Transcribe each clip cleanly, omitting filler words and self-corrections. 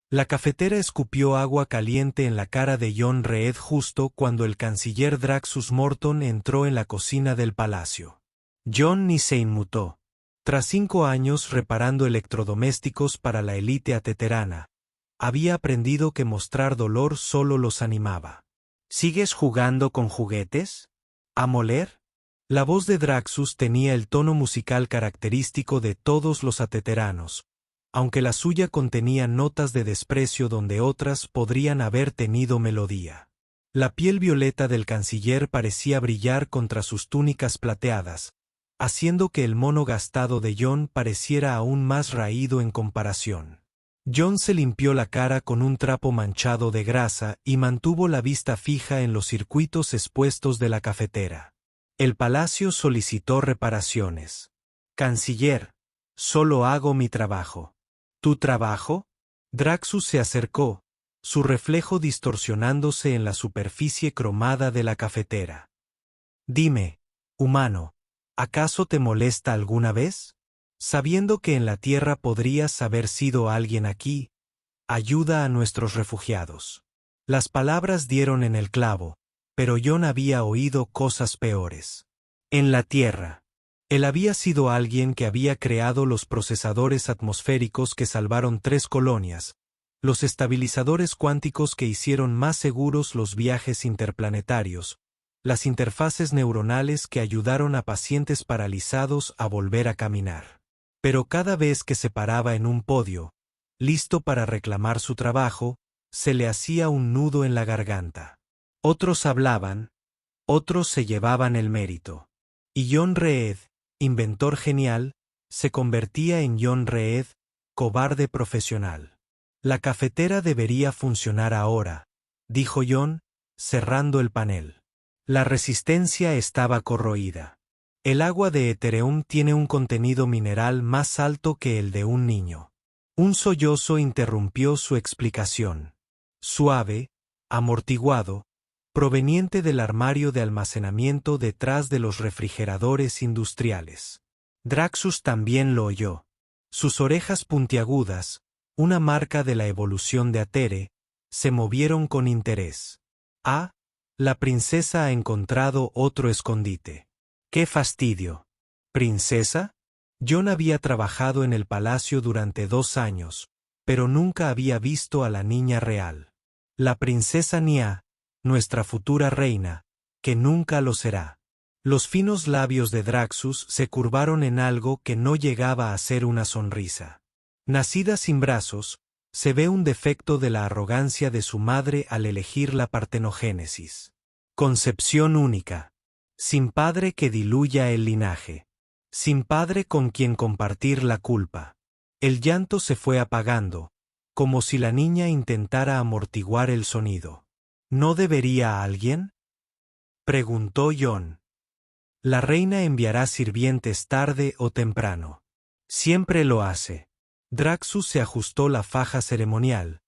La cafetera escupió agua caliente en la cara de John Reed justo cuando el canciller Draxus Morton entró en la cocina del palacio. John ni se inmutó. Tras 5 años reparando electrodomésticos para la élite ateterana, había aprendido que mostrar dolor solo los animaba. ¿Sigues jugando con juguetes? ¿A moler? La voz de Draxus tenía el tono musical característico de todos los ateteranos, aunque la suya contenía notas de desprecio donde otras podrían haber tenido melodía. La piel violeta del canciller parecía brillar contra sus túnicas plateadas, haciendo que el mono gastado de John pareciera aún más raído en comparación. John se limpió la cara con un trapo manchado de grasa y mantuvo la vista fija en los circuitos expuestos de la cafetera. El palacio solicitó reparaciones. Canciller, solo hago mi trabajo. ¿Tu trabajo? Draxus se acercó, su reflejo distorsionándose en la superficie cromada de la cafetera. Dime, humano, ¿acaso te molesta alguna vez? Sabiendo que en la tierra podrías haber sido alguien aquí, ayuda a nuestros refugiados. Las palabras dieron en el clavo, pero John había oído cosas peores. En la tierra. Él había sido alguien que había creado los procesadores atmosféricos que salvaron 3 colonias, los estabilizadores cuánticos que hicieron más seguros los viajes interplanetarios, las interfaces neuronales que ayudaron a pacientes paralizados a volver a caminar. Pero cada vez que se paraba en un podio, listo para reclamar su trabajo, se le hacía un nudo en la garganta. Otros hablaban, otros se llevaban el mérito. Y John Reed, inventor genial, se convertía en John Reed, cobarde profesional. La cafetera debería funcionar ahora, dijo John, cerrando el panel. La resistencia estaba corroída. El agua de Ethereum tiene un contenido mineral más alto que el de un niño. Un sollozo interrumpió su explicación. Suave, amortiguado, proveniente del armario de almacenamiento detrás de los refrigeradores industriales. Draxus también lo oyó. Sus orejas puntiagudas, una marca de la evolución de Atere, se movieron con interés. Ah, la princesa ha encontrado otro escondite. ¡Qué fastidio! ¿Princesa? John había trabajado en el palacio durante 2 años, pero nunca había visto a la niña real. La princesa Nia, nuestra futura reina, que nunca lo será. Los finos labios de Draxus se curvaron en algo que no llegaba a ser una sonrisa. Nacida sin brazos, se ve un defecto de la arrogancia de su madre al elegir la partenogénesis. Concepción única. Sin padre que diluya el linaje. Sin padre con quien compartir la culpa. El llanto se fue apagando, como si la niña intentara amortiguar el sonido. ¿No debería alguien? Preguntó John. La reina enviará sirvientes tarde o temprano. Siempre lo hace. Draxus se ajustó la faja ceremonial,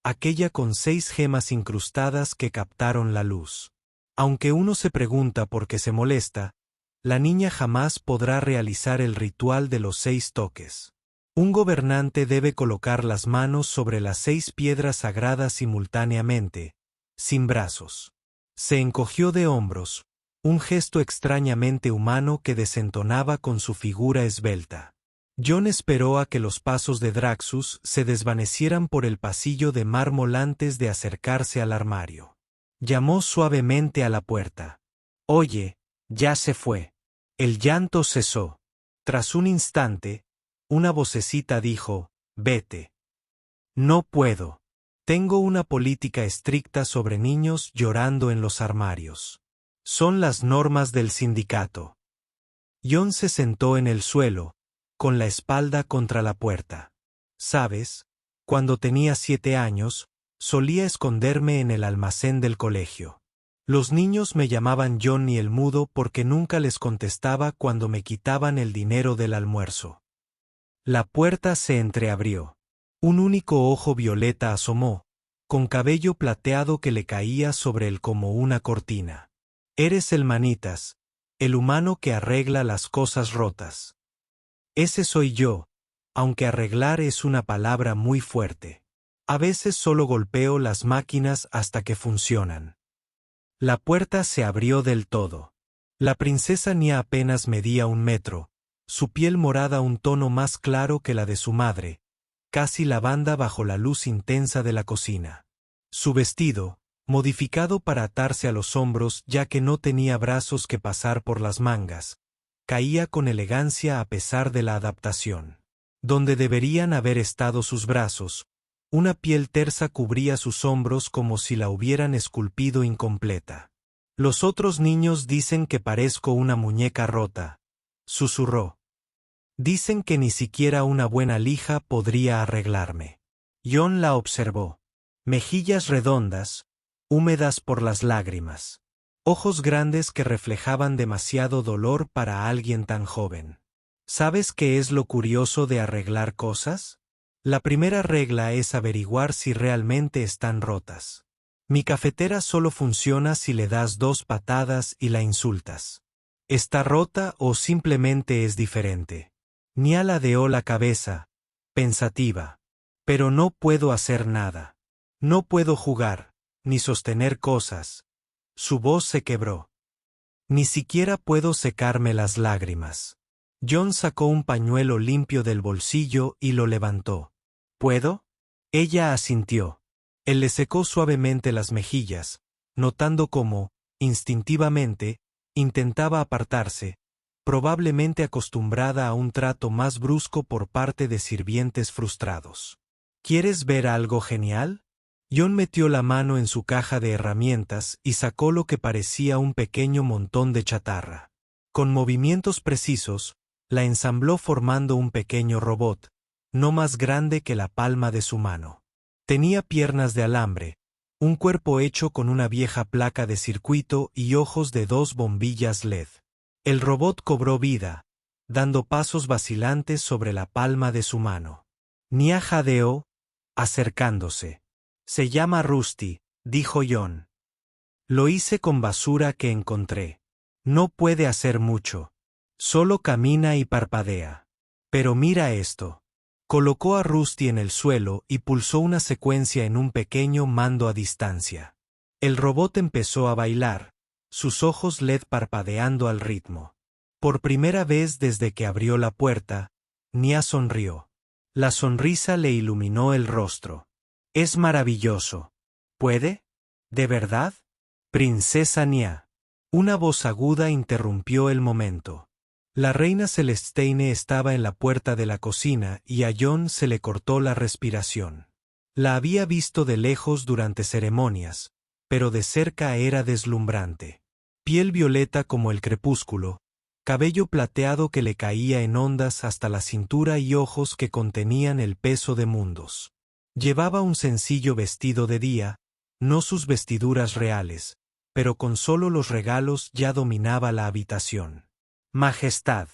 aquella con 6 gemas incrustadas que captaron la luz. Aunque uno se pregunta por qué se molesta, la niña jamás podrá realizar el ritual de los 6 toques. Un gobernante debe colocar las manos sobre las 6 piedras sagradas simultáneamente, sin brazos. Se encogió de hombros, un gesto extrañamente humano que desentonaba con su figura esbelta. John esperó a que los pasos de Draxus se desvanecieran por el pasillo de mármol antes de acercarse al armario. Llamó suavemente a la puerta. «Oye, ya se fue». El llanto cesó. Tras un instante, una vocecita dijo, «Vete». «No puedo. Tengo una política estricta sobre niños llorando en los armarios. Son las normas del sindicato». John se sentó en el suelo, con la espalda contra la puerta. «¿Sabes? Cuando tenía 7 años, solía esconderme en el almacén del colegio. Los niños me llamaban Johnny el Mudo porque nunca les contestaba cuando me quitaban el dinero del almuerzo». La puerta se entreabrió. Un único ojo violeta asomó, con cabello plateado que le caía sobre él como una cortina. «Eres el Manitas, el humano que arregla las cosas rotas». «Ese soy yo, aunque arreglar es una palabra muy fuerte». A veces solo golpeo las máquinas hasta que funcionan. La puerta se abrió del todo. La princesa Nia apenas medía 1 metro, su piel morada un tono más claro que la de su madre, casi lavanda bajo la luz intensa de la cocina. Su vestido, modificado para atarse a los hombros ya que no tenía brazos que pasar por las mangas, caía con elegancia a pesar de la adaptación. Donde deberían haber estado sus brazos, una piel tersa cubría sus hombros como si la hubieran esculpido incompleta. Los otros niños dicen que parezco una muñeca rota, susurró. Dicen que ni siquiera una buena lija podría arreglarme. Jon la observó. Mejillas redondas, húmedas por las lágrimas. Ojos grandes que reflejaban demasiado dolor para alguien tan joven. ¿Sabes qué es lo curioso de arreglar cosas? La primera regla es averiguar si realmente están rotas. Mi cafetera solo funciona si le das 2 patadas y la insultas. ¿Está rota o simplemente es diferente? Nia ladeó la cabeza, pensativa. Pero no puedo hacer nada. No puedo jugar, ni sostener cosas. Su voz se quebró. Ni siquiera puedo secarme las lágrimas. Jon sacó un pañuelo limpio del bolsillo y lo levantó. ¿Puedo? Ella asintió. Él le secó suavemente las mejillas, notando cómo, instintivamente, intentaba apartarse, probablemente acostumbrada a un trato más brusco por parte de sirvientes frustrados. ¿Quieres ver algo genial? Jon metió la mano en su caja de herramientas y sacó lo que parecía un pequeño montón de chatarra. Con movimientos precisos, la ensambló formando un pequeño robot, no más grande que la palma de su mano. Tenía piernas de alambre, un cuerpo hecho con una vieja placa de circuito y ojos de 2 bombillas LED. El robot cobró vida, dando pasos vacilantes sobre la palma de su mano. Nia jadeó, acercándose. Se llama Rusty, dijo Jon. Lo hice con basura que encontré. No puede hacer mucho. Solo camina y parpadea. Pero mira esto. Colocó a Rusty en el suelo y pulsó una secuencia en un pequeño mando a distancia. El robot empezó a bailar, sus ojos LED parpadeando al ritmo. Por primera vez desde que abrió la puerta, Nia sonrió. La sonrisa le iluminó el rostro. Es maravilloso. ¿Puede? ¿De verdad? Princesa Nia. Una voz aguda interrumpió el momento. La reina Celestine estaba en la puerta de la cocina y a Jon se le cortó la respiración. La había visto de lejos durante ceremonias, pero de cerca era deslumbrante. Piel violeta como el crepúsculo, cabello plateado que le caía en ondas hasta la cintura y ojos que contenían el peso de mundos. Llevaba un sencillo vestido de día, no sus vestiduras reales, pero con solo los regalos ya dominaba la habitación. Majestad.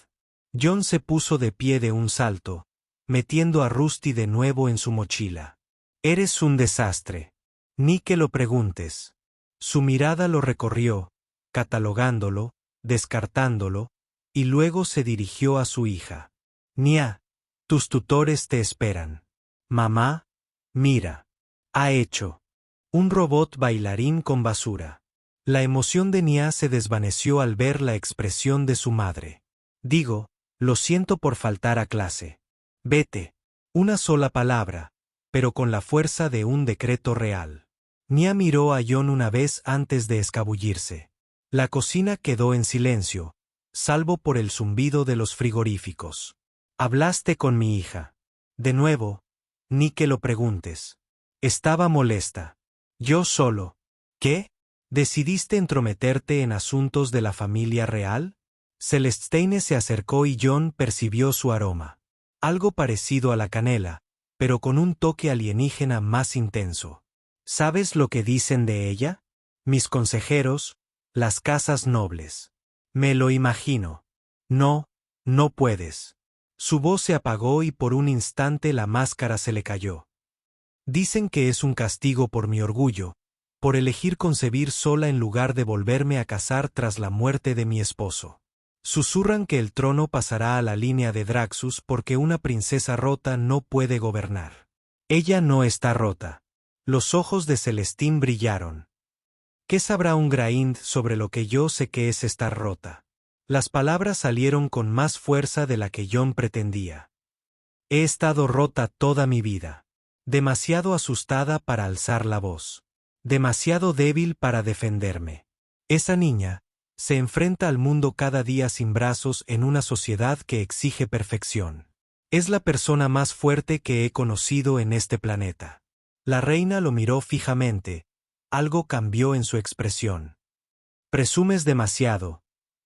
Jon se puso de pie de un salto, metiendo a Rusty de nuevo en su mochila. Eres un desastre. Ni que lo preguntes. Su mirada lo recorrió, catalogándolo, descartándolo, y luego se dirigió a su hija. Nia, tus tutores te esperan. Mamá, mira. Ha hecho un robot bailarín con basura. La emoción de Nia se desvaneció al ver la expresión de su madre. Digo, lo siento por faltar a clase. Vete. Una sola palabra, pero con la fuerza de un decreto real. Nia miró a Jon una vez antes de escabullirse. La cocina quedó en silencio, salvo por el zumbido de los frigoríficos. Hablaste con mi hija. De nuevo, ni que lo preguntes. Estaba molesta. Yo solo. ¿Qué? ¿Decidiste entrometerte en asuntos de la familia real? Celestine se acercó y Jon percibió su aroma. Algo parecido a la canela, pero con un toque alienígena más intenso. ¿Sabes lo que dicen de ella? Mis consejeros, las casas nobles. Me lo imagino. No, no puedes. Su voz se apagó y por un instante la máscara se le cayó. Dicen que es un castigo por mi orgullo, por elegir concebir sola en lugar de volverme a casar tras la muerte de mi esposo. Susurran que el trono pasará a la línea de Draxus porque una princesa rota no puede gobernar. Ella no está rota. Los ojos de Celestine brillaron. ¿Qué sabrá un Grahind sobre lo que yo sé que es estar rota? Las palabras salieron con más fuerza de la que Jon pretendía. He estado rota toda mi vida. Demasiado asustada para alzar la voz. Demasiado débil para defenderme. Esa niña se enfrenta al mundo cada día sin brazos en una sociedad que exige perfección. Es la persona más fuerte que he conocido en este planeta. La reina lo miró fijamente. Algo cambió en su expresión. Presumes demasiado.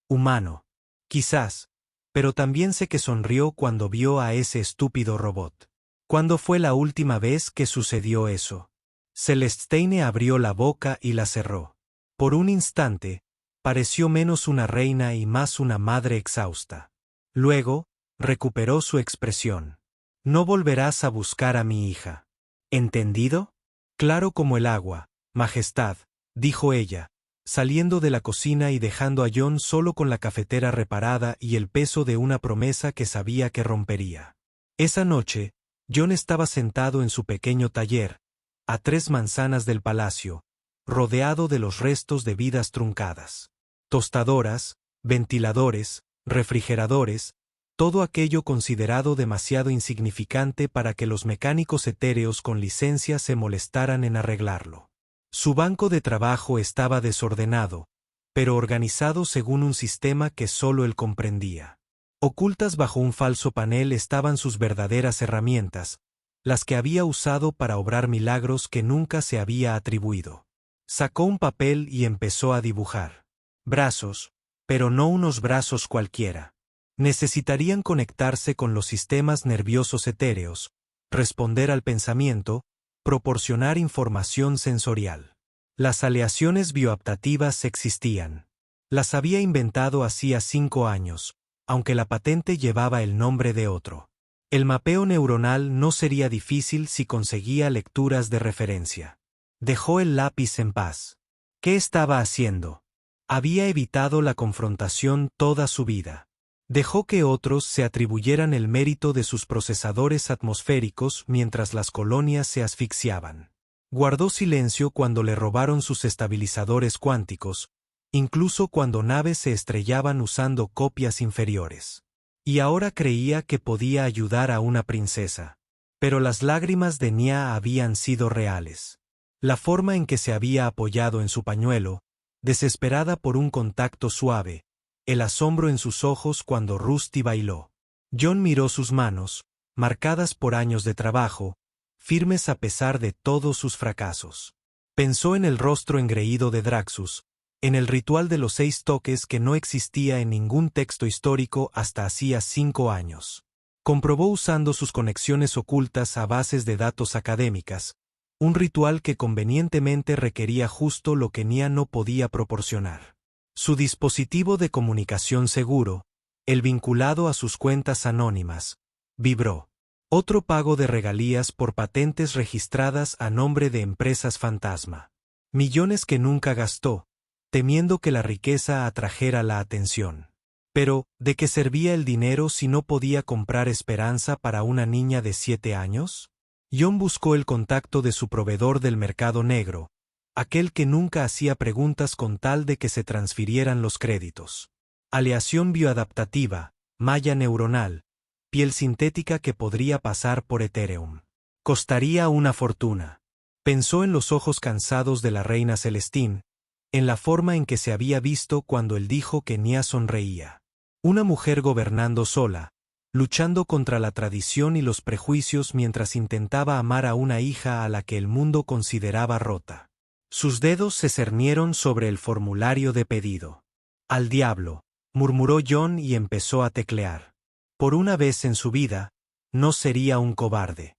Humano. Quizás, pero también sé que sonrió cuando vio a ese estúpido robot. ¿Cuándo fue la última vez que sucedió eso? Celestine abrió la boca y la cerró. Por un instante, pareció menos una reina y más una madre exhausta. Luego, recuperó su expresión. No volverás a buscar a mi hija. ¿Entendido? Claro como el agua, Majestad, dijo ella, saliendo de la cocina y dejando a Jon solo con la cafetera reparada y el peso de una promesa que sabía que rompería. Esa noche, Jon estaba sentado en su pequeño taller, a 3 manzanas del palacio, rodeado de los restos de vidas truncadas. Tostadoras, ventiladores, refrigeradores, todo aquello considerado demasiado insignificante para que los mecánicos etéreos con licencia se molestaran en arreglarlo. Su banco de trabajo estaba desordenado, pero organizado según un sistema que solo él comprendía. Ocultas bajo un falso panel estaban sus verdaderas herramientas, las que había usado para obrar milagros que nunca se había atribuido. Sacó un papel y empezó a dibujar. Brazos, pero no unos brazos cualquiera. Necesitarían conectarse con los sistemas nerviosos etéreos, responder al pensamiento, proporcionar información sensorial. Las aleaciones bioadaptativas existían. Las había inventado hacía 5 años, aunque la patente llevaba el nombre de otro. El mapeo neuronal no sería difícil si conseguía lecturas de referencia. Dejó el lápiz en paz. ¿Qué estaba haciendo? Había evitado la confrontación toda su vida. Dejó que otros se atribuyeran el mérito de sus procesadores atmosféricos mientras las colonias se asfixiaban. Guardó silencio cuando le robaron sus estabilizadores cuánticos, incluso cuando naves se estrellaban usando copias inferiores. Y ahora creía que podía ayudar a una princesa. Pero las lágrimas de Nya habían sido reales. La forma en que se había apoyado en su pañuelo, desesperada por un contacto suave, el asombro en sus ojos cuando Rusty bailó. Jon miró sus manos, marcadas por años de trabajo, firmes a pesar de todos sus fracasos. Pensó en el rostro engreído de Draxus, en el ritual de los 6 toques que no existía en ningún texto histórico hasta hacía 5 años. Comprobó usando sus conexiones ocultas a bases de datos académicas, un ritual que convenientemente requería justo lo que Nya no podía proporcionar. Su dispositivo de comunicación seguro, el vinculado a sus cuentas anónimas, vibró. Otro pago de regalías por patentes registradas a nombre de empresas fantasma. Millones que nunca gastó, temiendo que la riqueza atrajera la atención. Pero, ¿de qué servía el dinero si no podía comprar esperanza para una niña de 7 años? Jon buscó el contacto de su proveedor del mercado negro, aquel que nunca hacía preguntas con tal de que se transfirieran los créditos. Aleación bioadaptativa, malla neuronal, piel sintética que podría pasar por Ethereum. Costaría una fortuna. Pensó en los ojos cansados de la reina Celestine, en la forma en que se había visto cuando él dijo que Nya sonreía. Una mujer gobernando sola, luchando contra la tradición y los prejuicios mientras intentaba amar a una hija a la que el mundo consideraba rota. Sus dedos se cernieron sobre el formulario de pedido. «Al diablo», murmuró Jon y empezó a teclear. Por una vez en su vida, no sería un cobarde.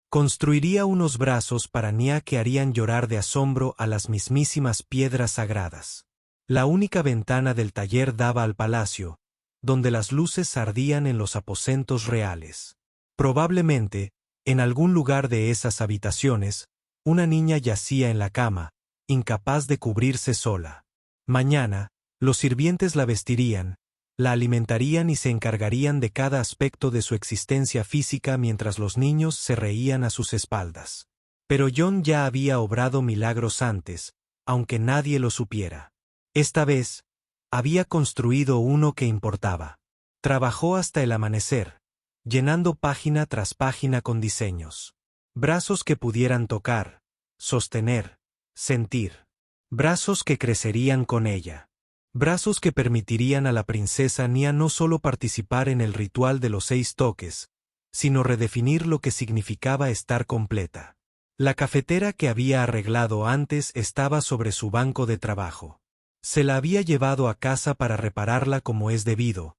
Construiría unos brazos para Nya que harían llorar de asombro a las mismísimas piedras sagradas. La única ventana del taller daba al palacio, donde las luces ardían en los aposentos reales. Probablemente, en algún lugar de esas habitaciones, una niña yacía en la cama, incapaz de cubrirse sola. Mañana, los sirvientes la vestirían, La alimentarían y se encargarían de cada aspecto de su existencia física mientras los niños se reían a sus espaldas. Pero Jon ya había obrado milagros antes, aunque nadie lo supiera. Esta vez, había construido uno que importaba. Trabajó hasta el amanecer, llenando página tras página con diseños. Brazos que pudieran tocar, sostener, sentir. Brazos que crecerían con ella. Brazos que permitirían a la princesa Nia no solo participar en el ritual de los 6 toques, sino redefinir lo que significaba estar completa. La cafetera que había arreglado antes estaba sobre su banco de trabajo. Se la había llevado a casa para repararla como es debido,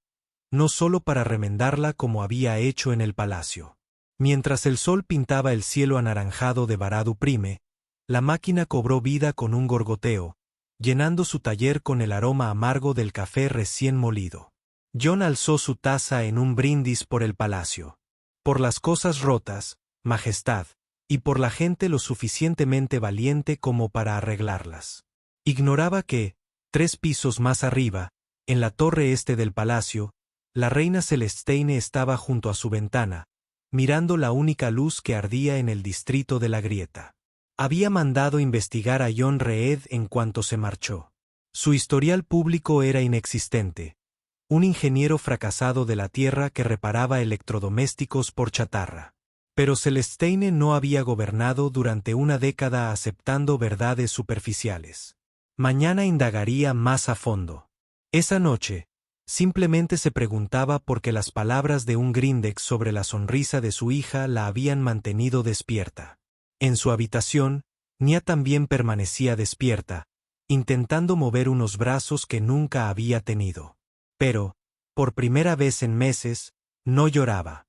no solo para remendarla como había hecho en el palacio. Mientras el sol pintaba el cielo anaranjado de Barad-dû Prime, la máquina cobró vida con un gorgoteo, llenando su taller con el aroma amargo del café recién molido. Jon alzó su taza en un brindis por el palacio. Por las cosas rotas, majestad, y por la gente lo suficientemente valiente como para arreglarlas. Ignoraba que, 3 pisos más arriba, en la torre este del palacio, la reina Celestine estaba junto a su ventana, mirando la única luz que ardía en el distrito de la Grieta. Había mandado investigar a Jon Reed en cuanto se marchó. Su historial público era inexistente. Un ingeniero fracasado de la tierra que reparaba electrodomésticos por chatarra. Pero Celestine no había gobernado durante una década aceptando verdades superficiales. Mañana indagaría más a fondo. Esa noche, simplemente se preguntaba por qué las palabras de un Grindex sobre la sonrisa de su hija la habían mantenido despierta. En su habitación, Nia también permanecía despierta, intentando mover unos brazos que nunca había tenido. Pero, por primera vez en meses, no lloraba.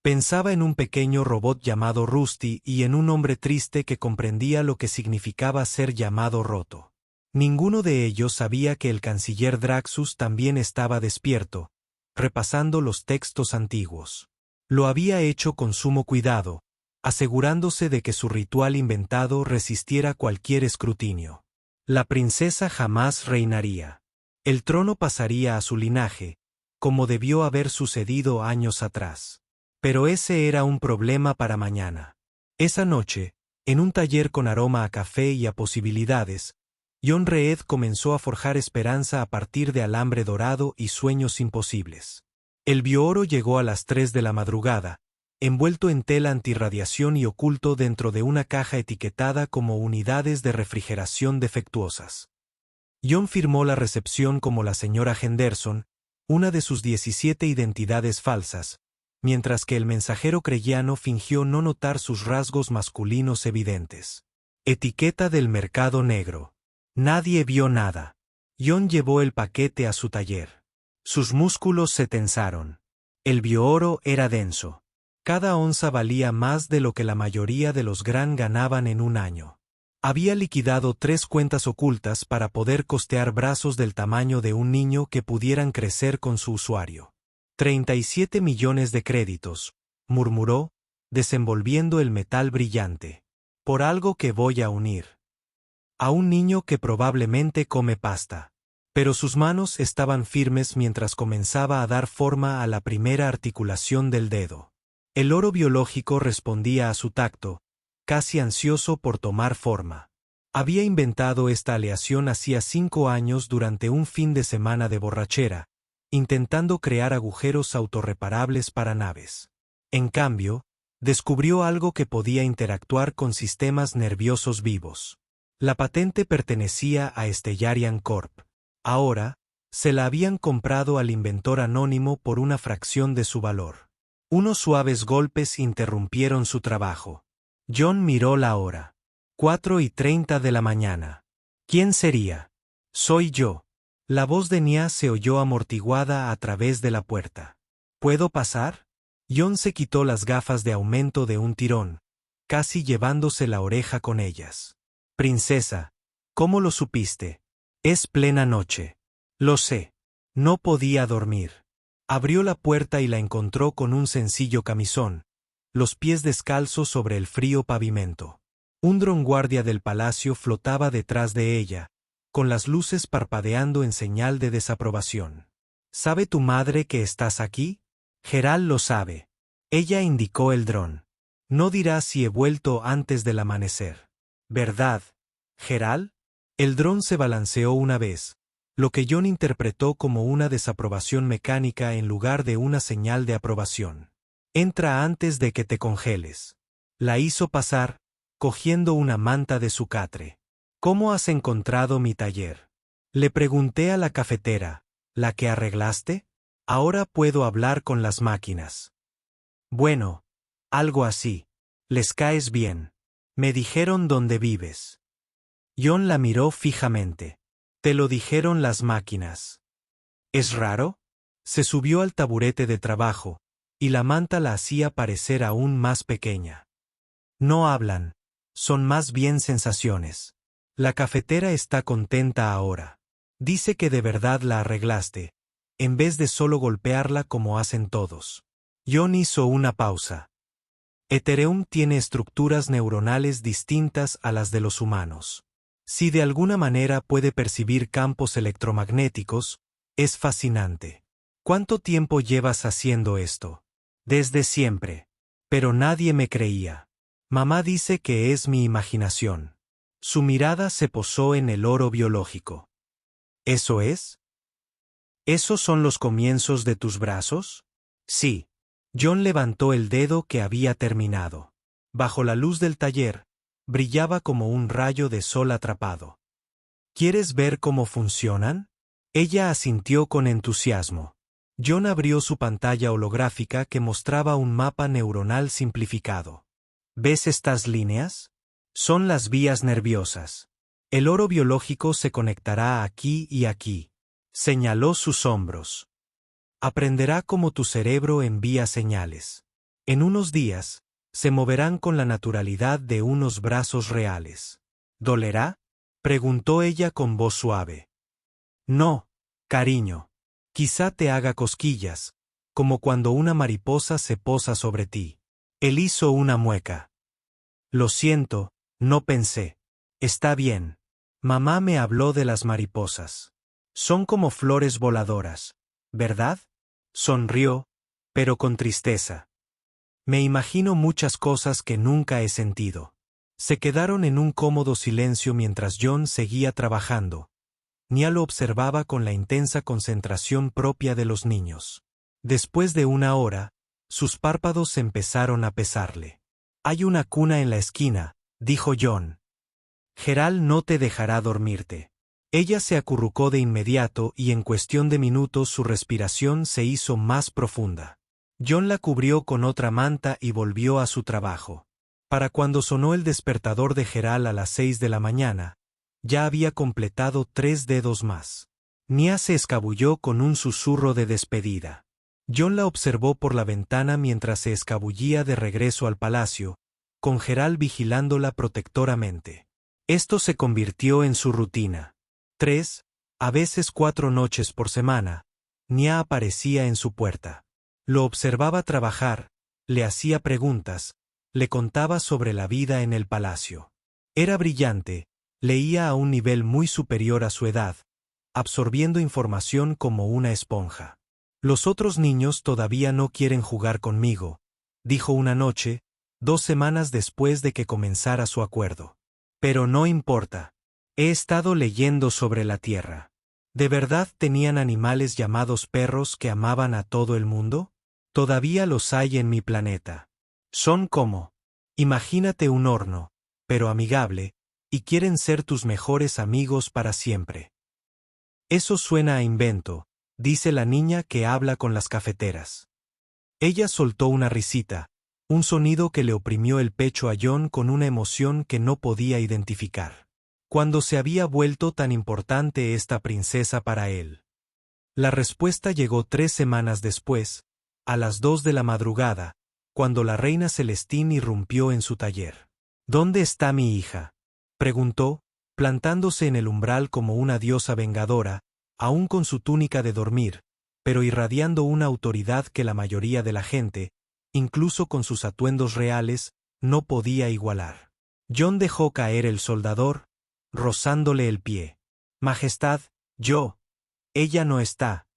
Pensaba en un pequeño robot llamado Rusty y en un hombre triste que comprendía lo que significaba ser llamado roto. Ninguno de ellos sabía que el canciller Draxus también estaba despierto, repasando los textos antiguos. Lo había hecho con sumo cuidado, asegurándose de que su ritual inventado resistiera cualquier escrutinio. La princesa jamás reinaría. El trono pasaría a su linaje, como debió haber sucedido años atrás. Pero ese era un problema para mañana. Esa noche, en un taller con aroma a café y a posibilidades, Jon Reed comenzó a forjar esperanza a partir de alambre dorado y sueños imposibles. El biooro llegó a las 3 de la madrugada, envuelto en tela antirradiación y oculto dentro de una caja etiquetada como unidades de refrigeración defectuosas. Jon firmó la recepción como la señora Henderson, una de sus 17 identidades falsas, mientras que el mensajero creyano fingió no notar sus rasgos masculinos evidentes. Etiqueta del mercado negro. Nadie vio nada. Jon llevó el paquete a su taller. Sus músculos se tensaron. El biooro era denso. Cada onza valía más de lo que la mayoría de los Gran ganaban en un año. Había liquidado 3 cuentas ocultas para poder costear brazos del tamaño de un niño que pudieran crecer con su usuario. 37 millones de créditos, murmuró, desenvolviendo el metal brillante. Por algo que voy a unir. A un niño que probablemente come pasta. Pero sus manos estaban firmes mientras comenzaba a dar forma a la primera articulación del dedo. El oro biológico respondía a su tacto, casi ansioso por tomar forma. Había inventado esta aleación hacía 5 años durante un fin de semana de borrachera, intentando crear agujeros autorreparables para naves. En cambio, descubrió algo que podía interactuar con sistemas nerviosos vivos. La patente pertenecía a Stellarian Corp. Ahora, se la habían comprado al inventor anónimo por una fracción de su valor. Unos suaves golpes interrumpieron su trabajo. Jon miró la hora. 4:30 de la mañana. ¿Quién sería? Soy yo. La voz de Nia se oyó amortiguada a través de la puerta. ¿Puedo pasar? Jon se quitó las gafas de aumento de un tirón, casi llevándose la oreja con ellas. Princesa, ¿cómo lo supiste? Es plena noche. Lo sé. No podía dormir. Abrió la puerta y la encontró con un sencillo camisón, los pies descalzos sobre el frío pavimento. Un dronguardia del palacio flotaba detrás de ella, con las luces parpadeando en señal de desaprobación. ¿Sabe tu madre que estás aquí? Gerald lo sabe. Ella indicó el dron. No dirás si he vuelto antes del amanecer. ¿Verdad, Gerald? El dron se balanceó una vez, lo que John interpretó como una desaprobación mecánica en lugar de una señal de aprobación. Entra antes de que te congeles. La hizo pasar, cogiendo una manta de su catre. ¿Cómo has encontrado mi taller? Le pregunté a la cafetera. ¿La que arreglaste? Ahora puedo hablar con las máquinas. Bueno, algo así. Les caes bien. Me dijeron dónde vives. John la miró fijamente. Te lo dijeron las máquinas. ¿Es raro? Se subió al taburete de trabajo, y la manta la hacía parecer aún más pequeña. No hablan. Son más bien sensaciones. La cafetera está contenta ahora. Dice que de verdad la arreglaste, en vez de solo golpearla como hacen todos. John hizo una pausa. Ethereum tiene estructuras neuronales distintas a las de los humanos. Si de alguna manera puede percibir campos electromagnéticos, es fascinante. ¿Cuánto tiempo llevas haciendo esto? Desde siempre. Pero nadie me creía. Mamá dice que es mi imaginación. Su mirada se posó en el oro biológico. ¿Eso es? ¿Esos son los comienzos de tus brazos? Sí. John levantó el dedo que había terminado. Bajo la luz del taller, brillaba como un rayo de sol atrapado. ¿Quieres ver cómo funcionan? Ella asintió con entusiasmo. John abrió su pantalla holográfica que mostraba un mapa neuronal simplificado. ¿Ves estas líneas? Son las vías nerviosas. El oro biológico se conectará aquí y aquí. Señaló sus hombros. Aprenderá cómo tu cerebro envía señales. En unos días, se moverán con la naturalidad de unos brazos reales. ¿Dolerá? Preguntó ella con voz suave. No, cariño. Quizá te haga cosquillas, como cuando una mariposa se posa sobre ti. Él hizo una mueca. Lo siento, no pensé. Está bien. Mamá me habló de las mariposas. Son como flores voladoras, ¿verdad? Sonrió, pero con tristeza. Me imagino muchas cosas que nunca he sentido. Se quedaron en un cómodo silencio mientras John seguía trabajando. Nia lo observaba con la intensa concentración propia de los niños. Después de una hora, sus párpados empezaron a pesarle. Hay una cuna en la esquina, dijo John. Gerald no te dejará dormirte. Ella se acurrucó de inmediato y en cuestión de minutos su respiración se hizo más profunda. John la cubrió con otra manta y volvió a su trabajo. Para cuando sonó el despertador de Gerald a las 6 de la mañana, ya había completado 3 dedos más. Nia se escabulló con un susurro de despedida. John la observó por la ventana mientras se escabullía de regreso al palacio, con Gerald vigilándola protectoramente. Esto se convirtió en su rutina. 3, a veces 4 noches por semana, Nia aparecía en su puerta. Lo observaba trabajar, le hacía preguntas, le contaba sobre la vida en el palacio. Era brillante, leía a un nivel muy superior a su edad, absorbiendo información como una esponja. Los otros niños todavía no quieren jugar conmigo, dijo una noche, 2 semanas después de que comenzara su acuerdo. Pero no importa. He estado leyendo sobre la Tierra. ¿De verdad tenían animales llamados perros que amaban a todo el mundo? Todavía los hay en mi planeta. Son como, imagínate un horno, pero amigable, y quieren ser tus mejores amigos para siempre. Eso suena a invento, dice la niña que habla con las cafeteras. Ella soltó una risita, un sonido que le oprimió el pecho a John con una emoción que no podía identificar. ¿Cuándo se había vuelto tan importante esta princesa para él? La respuesta llegó 3 semanas después, a las 2 de la madrugada, cuando la reina Celestín irrumpió en su taller. ¿Dónde está mi hija?, preguntó, plantándose en el umbral como una diosa vengadora, aún con su túnica de dormir, pero irradiando una autoridad que la mayoría de la gente, incluso con sus atuendos reales, no podía igualar. John dejó caer el soldador, rozándole el pie. Majestad, ella no está.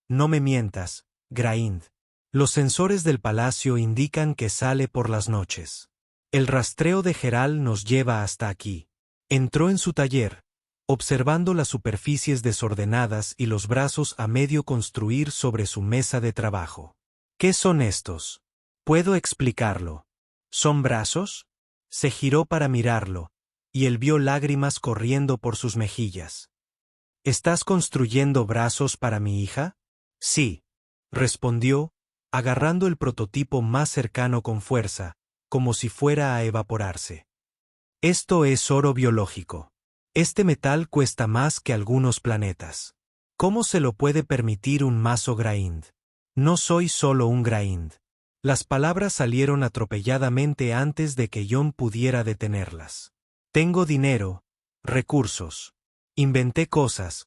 No me mientas, Graind. Los sensores del palacio indican que sale por las noches. El rastreo de Geral nos lleva hasta aquí. Entró en su taller, observando las superficies desordenadas y los brazos a medio construir sobre su mesa de trabajo. ¿Qué son estos? ¿Puedo explicarlo? ¿Son brazos? Se giró para mirarlo, y él vio lágrimas corriendo por sus mejillas. ¿Estás construyendo brazos para mi hija? Sí, respondió, agarrando el prototipo más cercano con fuerza, como si fuera a evaporarse. Esto es oro biológico. Este metal cuesta más que algunos planetas. ¿Cómo se lo puede permitir un mazo Graind? No soy solo un Graind. Las palabras salieron atropelladamente antes de que Jon pudiera detenerlas. Tengo dinero, recursos. Inventé cosas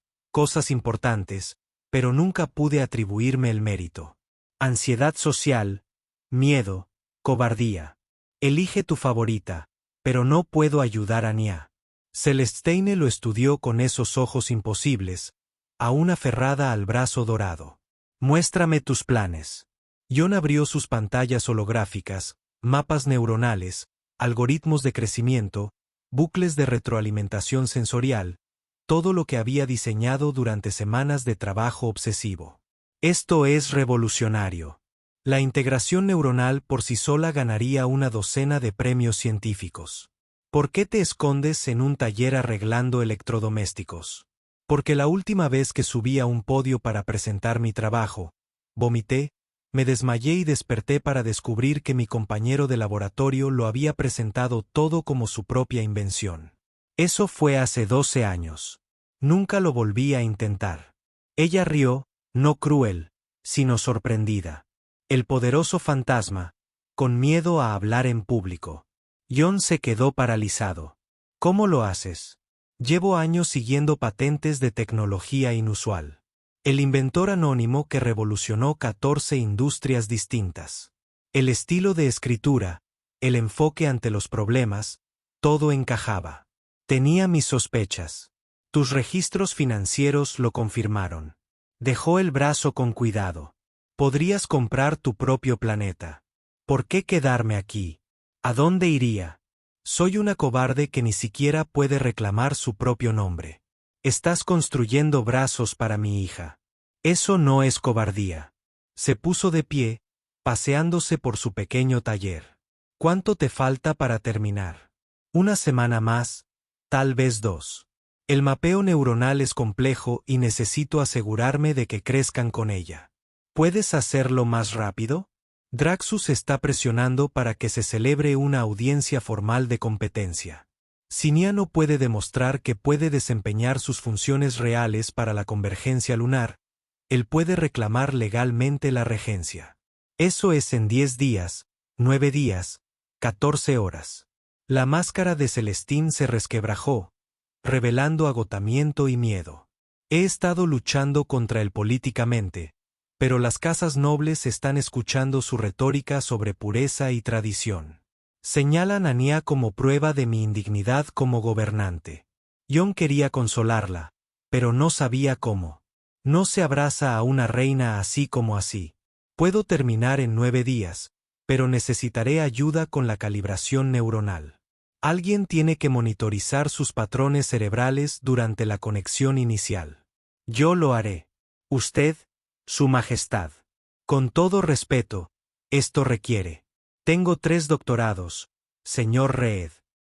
importantes, pero nunca pude atribuirme el mérito. Ansiedad social, miedo, cobardía. Elige tu favorita, pero no puedo ayudar a Nia. Celestine lo estudió con esos ojos imposibles, aún aferrada al brazo dorado. Muéstrame tus planes. Jon abrió sus pantallas holográficas, mapas neuronales, algoritmos de crecimiento, bucles de retroalimentación sensorial, todo lo que había diseñado durante semanas de trabajo obsesivo. Esto es revolucionario. La integración neuronal por sí sola ganaría una docena de premios científicos. ¿Por qué te escondes en un taller arreglando electrodomésticos? Porque la última vez que subí a un podio para presentar mi trabajo, vomité, me desmayé y desperté para descubrir que mi compañero de laboratorio lo había presentado todo como su propia invención. Eso fue hace 12 años. Nunca lo volví a intentar. Ella rió, no cruel, sino sorprendida. El poderoso fantasma, con miedo a hablar en público. Jon se quedó paralizado. ¿Cómo lo haces? Llevo años siguiendo patentes de tecnología inusual. El inventor anónimo que revolucionó 14 industrias distintas. El estilo de escritura, el enfoque ante los problemas, todo encajaba. Tenía mis sospechas. Tus registros financieros lo confirmaron. Dejó el brazo con cuidado. Podrías comprar tu propio planeta. ¿Por qué quedarme aquí? ¿A dónde iría? Soy una cobarde que ni siquiera puede reclamar su propio nombre. Estás construyendo brazos para mi hija. Eso no es cobardía. Se puso de pie, paseándose por su pequeño taller. ¿Cuánto te falta para terminar? Una semana más, tal vez 2. El mapeo neuronal es complejo y necesito asegurarme de que crezcan con ella. ¿Puedes hacerlo más rápido? Draxus está presionando para que se celebre una audiencia formal de competencia. Si Nia no puede demostrar que puede desempeñar sus funciones reales para la convergencia lunar, él puede reclamar legalmente la regencia. Eso es en 10 días, 9 días, 14 horas. La máscara de Celestine se resquebrajó, revelando agotamiento y miedo. He estado luchando contra él políticamente, pero las casas nobles están escuchando su retórica sobre pureza y tradición. Señalan a Nia como prueba de mi indignidad como gobernante. Jon quería consolarla, pero no sabía cómo. No se abraza a una reina así como así. Puedo terminar en 9 días, pero necesitaré ayuda con la calibración neuronal. Alguien tiene que monitorizar sus patrones cerebrales durante la conexión inicial. Yo lo haré. Usted, Su Majestad. Con todo respeto, esto requiere. Tengo 3 doctorados, señor Reed.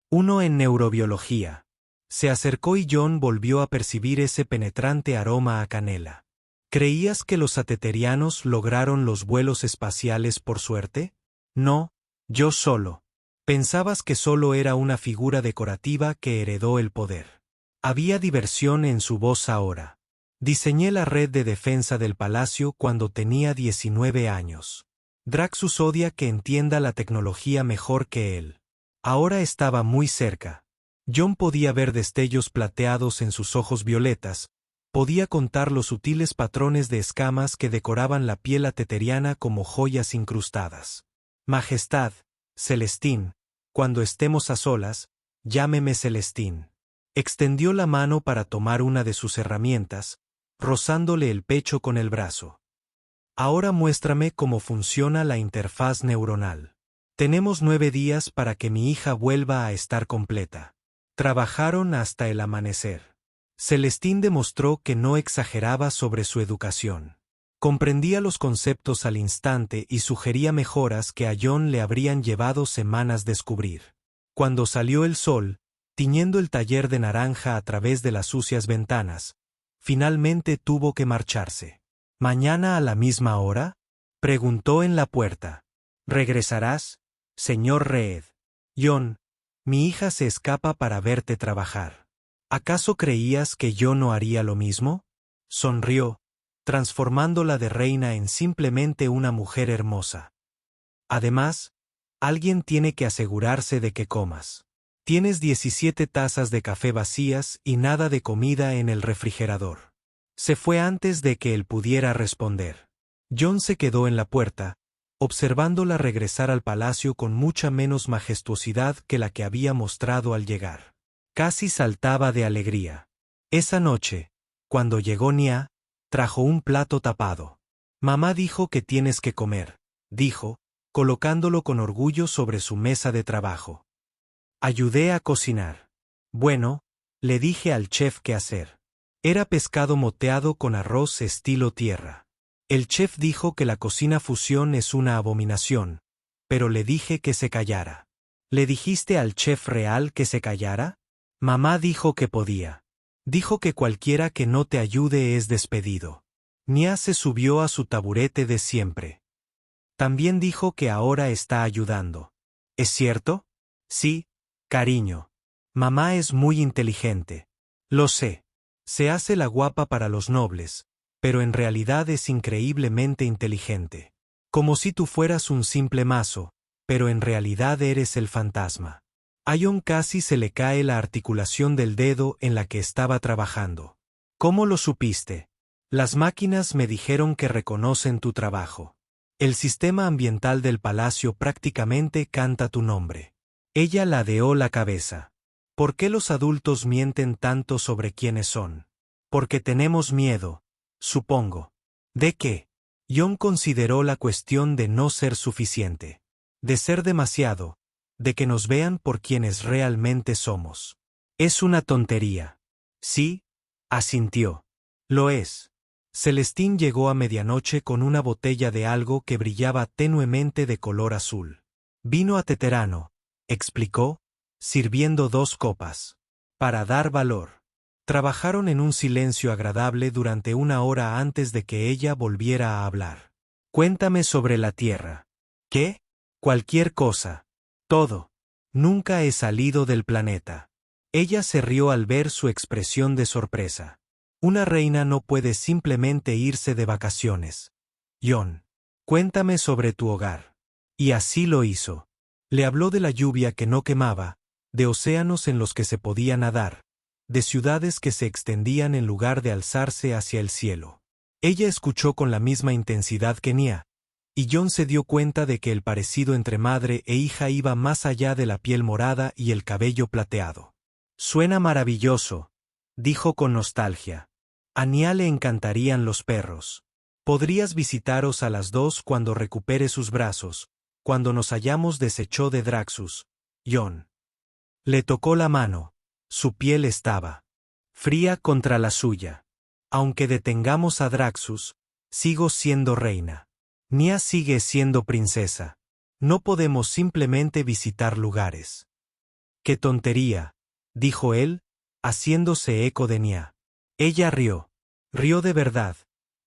1 en neurobiología. Se acercó y Jon volvió a percibir ese penetrante aroma a canela. ¿Creías que los ateterianos lograron los vuelos espaciales por suerte? No, yo solo. Pensabas que solo era una figura decorativa que heredó el poder. Había diversión en su voz ahora. Diseñé la red de defensa del palacio cuando tenía 19 años. Draxus odia que entienda la tecnología mejor que él. Ahora estaba muy cerca. Jon podía ver destellos plateados en sus ojos violetas, podía contar los sutiles patrones de escamas que decoraban la piel ateteriana como joyas incrustadas. Majestad, Celestine, cuando estemos a solas, llámeme Celestine. Extendió la mano para tomar una de sus herramientas, rozándole el pecho con el brazo. Ahora muéstrame cómo funciona la interfaz neuronal. Tenemos 9 días para que mi hija vuelva a estar completa. Trabajaron hasta el amanecer. Celestine demostró que no exageraba sobre su educación. Comprendía los conceptos al instante y sugería mejoras que a John le habrían llevado semanas descubrir. Cuando salió el sol, tiñendo el taller de naranja a través de las sucias ventanas, finalmente tuvo que marcharse. ¿Mañana a la misma hora?, preguntó en la puerta. ¿Regresarás, señor Reed? John, mi hija se escapa para verte trabajar. ¿Acaso creías que yo no haría lo mismo? Sonrió, transformándola de reina en simplemente una mujer hermosa. Además, alguien tiene que asegurarse de que comas. Tienes 17 tazas de café vacías y nada de comida en el refrigerador. Se fue antes de que él pudiera responder. John se quedó en la puerta, observándola regresar al palacio con mucha menos majestuosidad que la que había mostrado al llegar. Casi saltaba de alegría. Esa noche, cuando llegó Nia, trajo un plato tapado. Mamá dijo que tienes que comer, dijo, colocándolo con orgullo sobre su mesa de trabajo. Ayudé a cocinar. Bueno, le dije al chef qué hacer. Era pescado moteado con arroz estilo tierra. El chef dijo que la cocina fusión es una abominación, pero le dije que se callara. ¿Le dijiste al chef real que se callara? Mamá dijo que podía. Dijo que cualquiera que no te ayude es despedido. Nia se subió a su taburete de siempre. También dijo que ahora está ayudando. ¿Es cierto? Sí, cariño. Mamá es muy inteligente. Lo sé. Se hace la guapa para los nobles, pero en realidad es increíblemente inteligente. Como si tú fueras un simple mazo, pero en realidad eres el fantasma. A John casi se le cae la articulación del dedo en la que estaba trabajando. ¿Cómo lo supiste? Las máquinas me dijeron que reconocen tu trabajo. El sistema ambiental del palacio prácticamente canta tu nombre. Ella ladeó la cabeza. ¿Por qué los adultos mienten tanto sobre quiénes son? Porque tenemos miedo, supongo. ¿De qué? John consideró la cuestión de no ser suficiente. De ser demasiado. De que nos vean por quienes realmente somos. Es una tontería. Sí, asintió. Lo es. Celestine llegó a medianoche con una botella de algo que brillaba tenuemente de color azul. Vino a Teterano, explicó, sirviendo 2 copas. Para dar valor. Trabajaron en un silencio agradable durante 1 hora antes de que ella volviera a hablar. Cuéntame sobre la Tierra. ¿Qué? Cualquier cosa. Todo. Nunca he salido del planeta. Ella se rió al ver su expresión de sorpresa. Una reina no puede simplemente irse de vacaciones. John, cuéntame sobre tu hogar. Y así lo hizo. Le habló de la lluvia que no quemaba, de océanos en los que se podía nadar, de ciudades que se extendían en lugar de alzarse hacia el cielo. Ella escuchó con la misma intensidad que Nia, y John se dio cuenta de que el parecido entre madre e hija iba más allá de la piel morada y el cabello plateado. Suena maravilloso, dijo con nostalgia. A Nia le encantarían los perros. Podrías visitaros a las 2 cuando recupere sus brazos, cuando nos hayamos deshecho de Draxus, John. Le tocó la mano. Su piel estaba fría contra la suya. Aunque detengamos a Draxus, sigo siendo reina. Nia sigue siendo princesa. No podemos simplemente visitar lugares. ¡Qué tontería!, dijo él, haciéndose eco de Nia. Ella rió. Rió de verdad,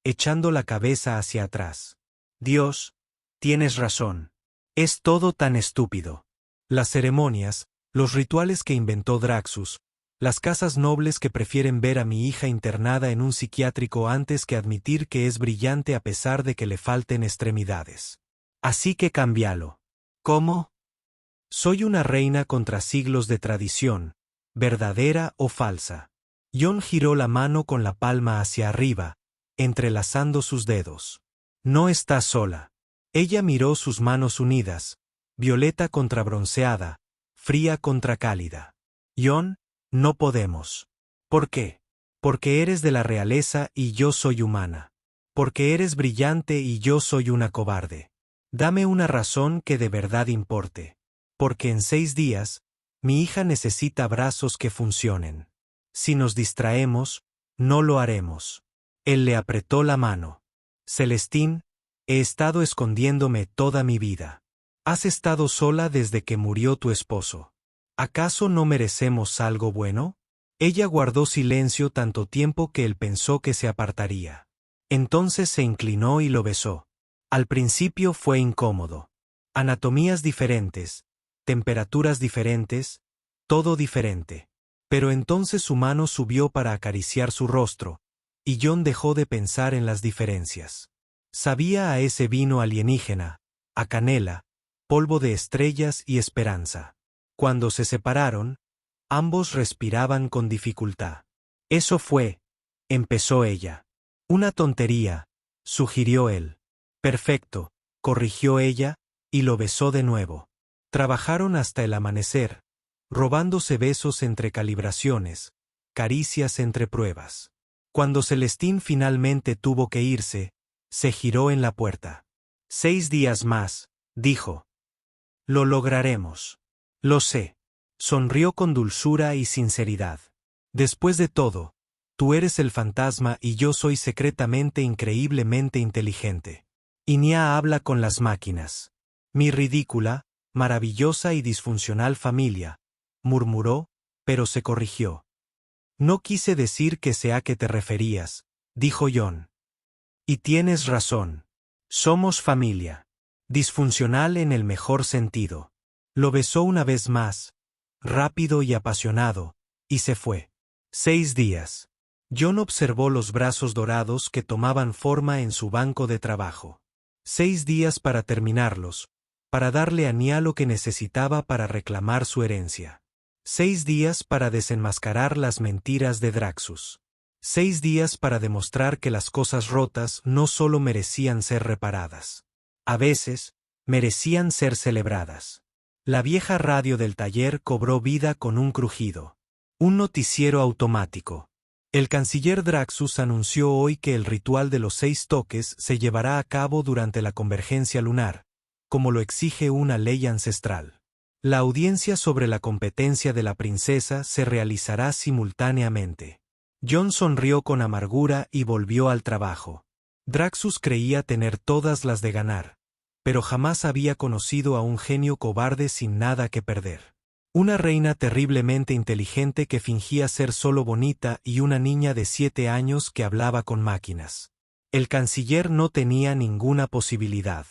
echando la cabeza hacia atrás. Dios, tienes razón. Es todo tan estúpido. Las ceremonias, los rituales que inventó Draxus, las casas nobles que prefieren ver a mi hija internada en un psiquiátrico antes que admitir que es brillante a pesar de que le falten extremidades. Así que cámbialo. ¿Cómo? Soy una reina contra siglos de tradición, verdadera o falsa. John giró la mano con la palma hacia arriba, entrelazando sus dedos. No estás sola. Ella miró sus manos unidas, violeta contra bronceada, fría contra cálida. John, no podemos. ¿Por qué? Porque eres de la realeza y yo soy humana. Porque eres brillante y yo soy una cobarde. Dame una razón que de verdad importe. Porque en 6 días, mi hija necesita brazos que funcionen. Si nos distraemos, no lo haremos. Él le apretó la mano. Celestín, he estado escondiéndome toda mi vida. Has estado sola desde que murió tu esposo. ¿Acaso no merecemos algo bueno? Ella guardó silencio tanto tiempo que él pensó que se apartaría. Entonces se inclinó y lo besó. Al principio fue incómodo. Anatomías diferentes, temperaturas diferentes, todo diferente. Pero entonces su mano subió para acariciar su rostro, y John dejó de pensar en las diferencias. Sabía a ese vino alienígena, a canela, polvo de estrellas y esperanza. Cuando se separaron, ambos respiraban con dificultad. Eso fue, empezó ella. Una tontería, sugirió él. Perfecto, corrigió ella, y lo besó de nuevo. Trabajaron hasta el amanecer, robándose besos entre calibraciones, caricias entre pruebas. Cuando Celestín finalmente tuvo que irse, se giró en la puerta. 6 días más, dijo. Lo lograremos. Lo sé. Sonrió con dulzura y sinceridad. Después de todo, tú eres el fantasma y yo soy secretamente increíblemente inteligente. Inia habla con las máquinas. Mi ridícula, maravillosa y disfuncional familia, murmuró, pero se corrigió. No quise decir que sé a qué te referías, dijo John. Y tienes razón. Somos familia. Disfuncional en el mejor sentido. Lo besó una vez más, rápido y apasionado, y se fue. 6 días. John observó los brazos dorados que tomaban forma en su banco de trabajo. 6 días para terminarlos, para darle a Nia lo que necesitaba para reclamar su herencia. 6 días para desenmascarar las mentiras de Draxus. 6 días para demostrar que las cosas rotas no solo merecían ser reparadas. A veces, merecían ser celebradas. La vieja radio del taller cobró vida con un crujido. Un noticiero automático. El canciller Draxus anunció hoy que el ritual de los 6 toques se llevará a cabo durante la convergencia lunar, como lo exige una ley ancestral. La audiencia sobre la competencia de la princesa se realizará simultáneamente. John sonrió con amargura y volvió al trabajo. Draxus creía tener todas las de ganar, pero jamás había conocido a un genio cobarde sin nada que perder. Una reina terriblemente inteligente que fingía ser solo bonita y una niña de 7 años que hablaba con máquinas. El canciller no tenía ninguna posibilidad.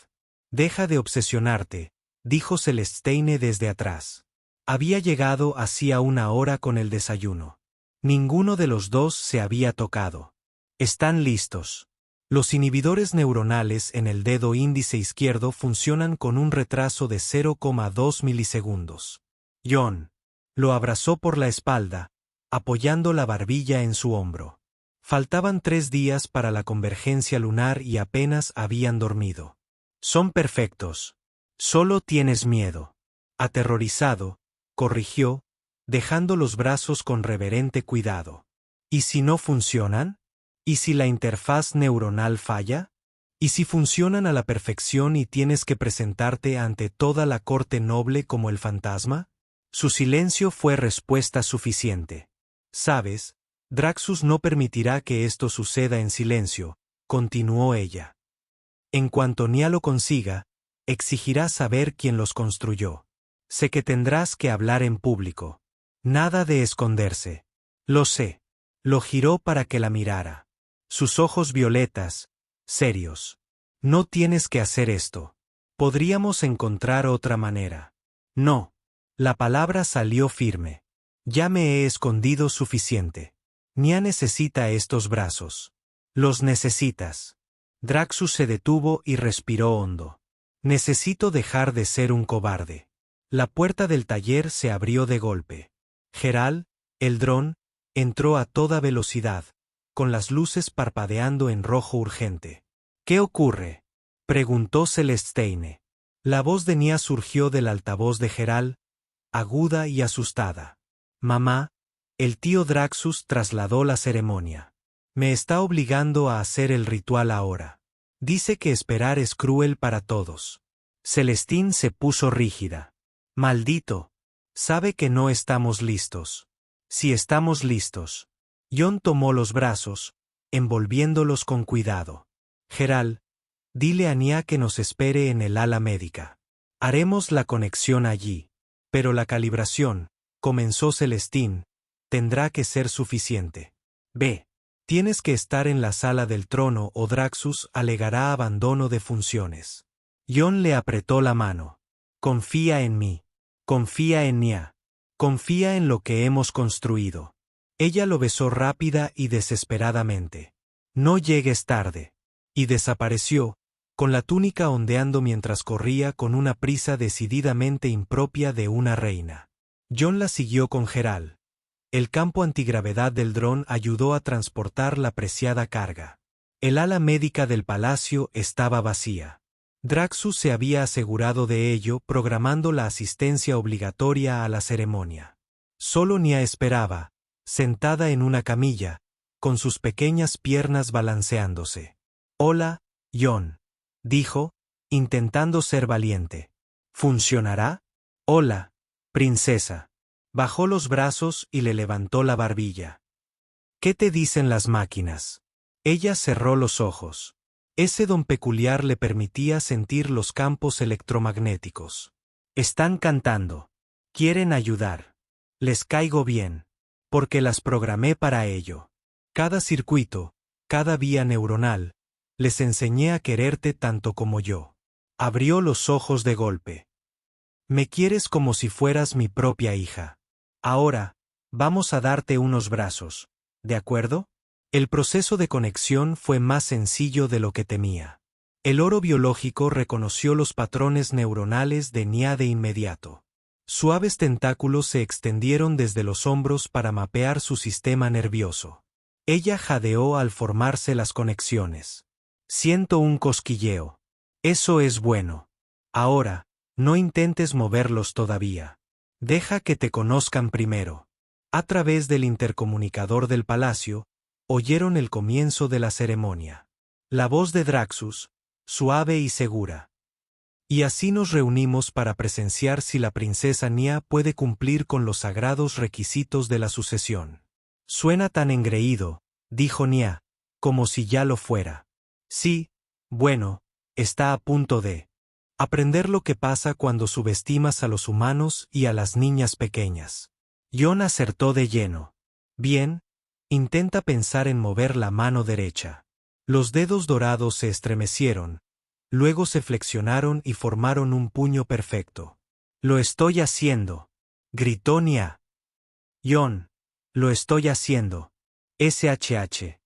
Deja de obsesionarte, dijo Celestine desde atrás. Había llegado hacía 1 hora con el desayuno. Ninguno de los dos se había tocado. Están listos. Los inhibidores neuronales en el dedo índice izquierdo funcionan con un retraso de 0,2 milisegundos. John lo abrazó por la espalda, apoyando la barbilla en su hombro. Faltaban 3 días para la convergencia lunar y apenas habían dormido. Son perfectos. Solo tienes miedo. Aterrorizado, corrigió, dejando los brazos con reverente cuidado. ¿Y si no funcionan? ¿Y si la interfaz neuronal falla? ¿Y si funcionan a la perfección y tienes que presentarte ante toda la corte noble como el fantasma? Su silencio fue respuesta suficiente. Sabes, Draxus no permitirá que esto suceda en silencio, continuó ella. En cuanto Nia lo consiga, exigirá saber quién los construyó. Sé que tendrás que hablar en público. Nada de esconderse. Lo sé. Lo giró para que la mirara. Sus ojos violetas, serios. No tienes que hacer esto. Podríamos encontrar otra manera. No. La palabra salió firme. Ya me he escondido suficiente. Nia necesita estos brazos. Los necesitas. Draxus se detuvo y respiró hondo. Necesito dejar de ser un cobarde. La puerta del taller se abrió de golpe. Geral, el dron, entró a toda velocidad, con las luces parpadeando en rojo urgente. ¿Qué ocurre?, preguntó Celestine. La voz de Nia surgió del altavoz de Geral, aguda y asustada. Mamá, El tío Draxus trasladó la ceremonia. Me está obligando a hacer el ritual ahora. Dice que esperar es cruel para todos. Celestine se puso rígida. Maldito. Sabe que no estamos listos. Si estamos listos. Jon tomó los brazos, envolviéndolos con cuidado. Geralt, dile a Nia que nos espere en el ala médica. Haremos la conexión allí. Pero la calibración, comenzó Celestine, tendrá que ser suficiente. Ve. Tienes que estar en la sala del trono o Draxus alegará abandono de funciones. Jon le apretó la mano. Confía en mí. Confía en Nia. Confía en lo que hemos construido. Ella lo besó rápida y desesperadamente. No llegues tarde. Y desapareció, con la túnica ondeando mientras corría con una prisa decididamente impropia de una reina. Jon la siguió con Geralt. El campo antigravedad del dron ayudó a transportar la preciada carga. El ala médica del palacio estaba vacía. Draxus se había asegurado de ello programando la asistencia obligatoria a la ceremonia. Solo Nia esperaba, sentada en una camilla, con sus pequeñas piernas balanceándose. «Hola, Jon», dijo, intentando ser valiente. «¿Funcionará?» «Hola, princesa». Bajó los brazos y le levantó la barbilla. «¿Qué te dicen las máquinas?» Ella cerró los ojos. Ese don peculiar le permitía sentir los campos electromagnéticos. «Están cantando. Quieren ayudar. Les caigo bien. Porque las programé para ello. Cada circuito, cada vía neuronal, les enseñé a quererte tanto como yo». Abrió los ojos de golpe. «Me quieres como si fueras mi propia hija. Ahora, vamos a darte unos brazos, ¿de acuerdo?» El proceso de conexión fue más sencillo de lo que temía. El oro biológico reconoció los patrones neuronales de Nia de inmediato. Suaves tentáculos se extendieron desde los hombros para mapear su sistema nervioso. Ella jadeó al formarse las conexiones. «Siento un cosquilleo. Eso es bueno. Ahora, no intentes moverlos todavía. Deja que te conozcan primero». A través del intercomunicador del palacio, oyeron el comienzo de la ceremonia. La voz de Draxus, suave y segura. «Y así nos reunimos para presenciar si la princesa Nia puede cumplir con los sagrados requisitos de la sucesión». «Suena tan engreído», dijo Nia, «como si ya lo fuera». «Sí, bueno, está a punto de aprender lo que pasa cuando subestimas a los humanos y a las niñas pequeñas». Jon acertó de lleno. «Bien, intenta pensar en mover la mano derecha». Los dedos dorados se estremecieron, luego se flexionaron y formaron un puño perfecto. «Lo estoy haciendo», gritó Nia. «Jon, lo estoy haciendo. SHH.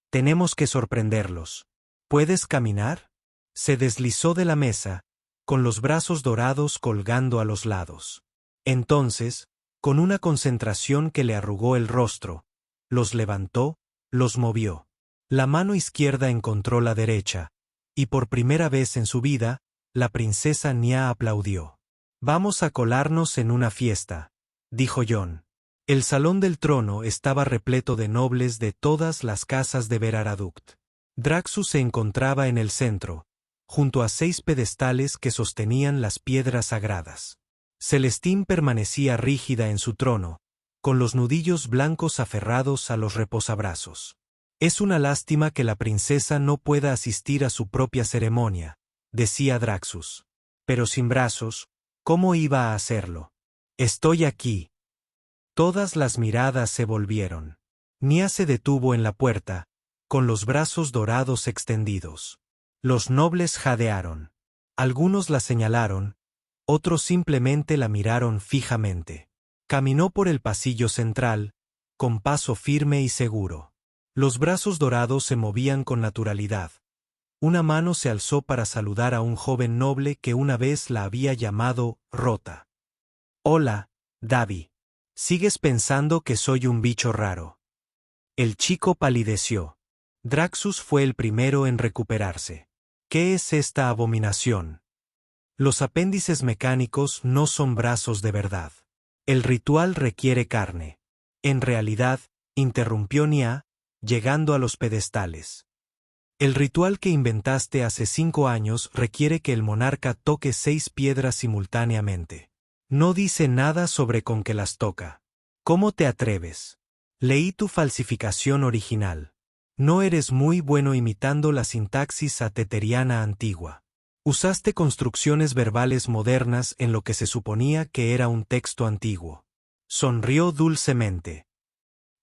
Tenemos que sorprenderlos. ¿Puedes caminar?» Se deslizó de la mesa, con los brazos dorados colgando a los lados. Entonces, con una concentración que le arrugó el rostro, los levantó, los movió. La mano izquierda encontró la derecha, y por primera vez en su vida, la princesa Nia aplaudió. «Vamos a colarnos en una fiesta», dijo Jon. El salón del trono estaba repleto de nobles de todas las casas de Ver-Araduct. Draxus se encontraba en el centro, junto a 6 pedestales que sostenían las piedras sagradas. Celestine permanecía rígida en su trono, con los nudillos blancos aferrados a los reposabrazos. «Es una lástima que la princesa no pueda asistir a su propia ceremonia», decía Draxus. «Pero sin brazos, ¿cómo iba a hacerlo? Estoy aquí». Todas las miradas se volvieron. Nia se detuvo en la puerta, con los brazos dorados extendidos. Los nobles jadearon. Algunos la señalaron, otros simplemente la miraron fijamente. Caminó por el pasillo central, con paso firme y seguro. Los brazos dorados se movían con naturalidad. Una mano se alzó para saludar a un joven noble que una vez la había llamado Rota. «Hola, Davi. ¿Sigues pensando que soy un bicho raro?» El chico palideció. Draxus fue el primero en recuperarse. «¿Qué es esta abominación?» «Los apéndices mecánicos no son brazos de verdad. El ritual requiere carne». En realidad, interrumpió Nia, llegando a los pedestales. El ritual que inventaste hace 5 años requiere que el monarca toque 6 piedras simultáneamente. No dice nada sobre con qué las toca. ¿Cómo te atreves? Leí tu falsificación original. No eres muy bueno imitando la sintaxis ateteriana antigua. Usaste construcciones verbales modernas en lo que se suponía que era un texto antiguo. Sonrió dulcemente.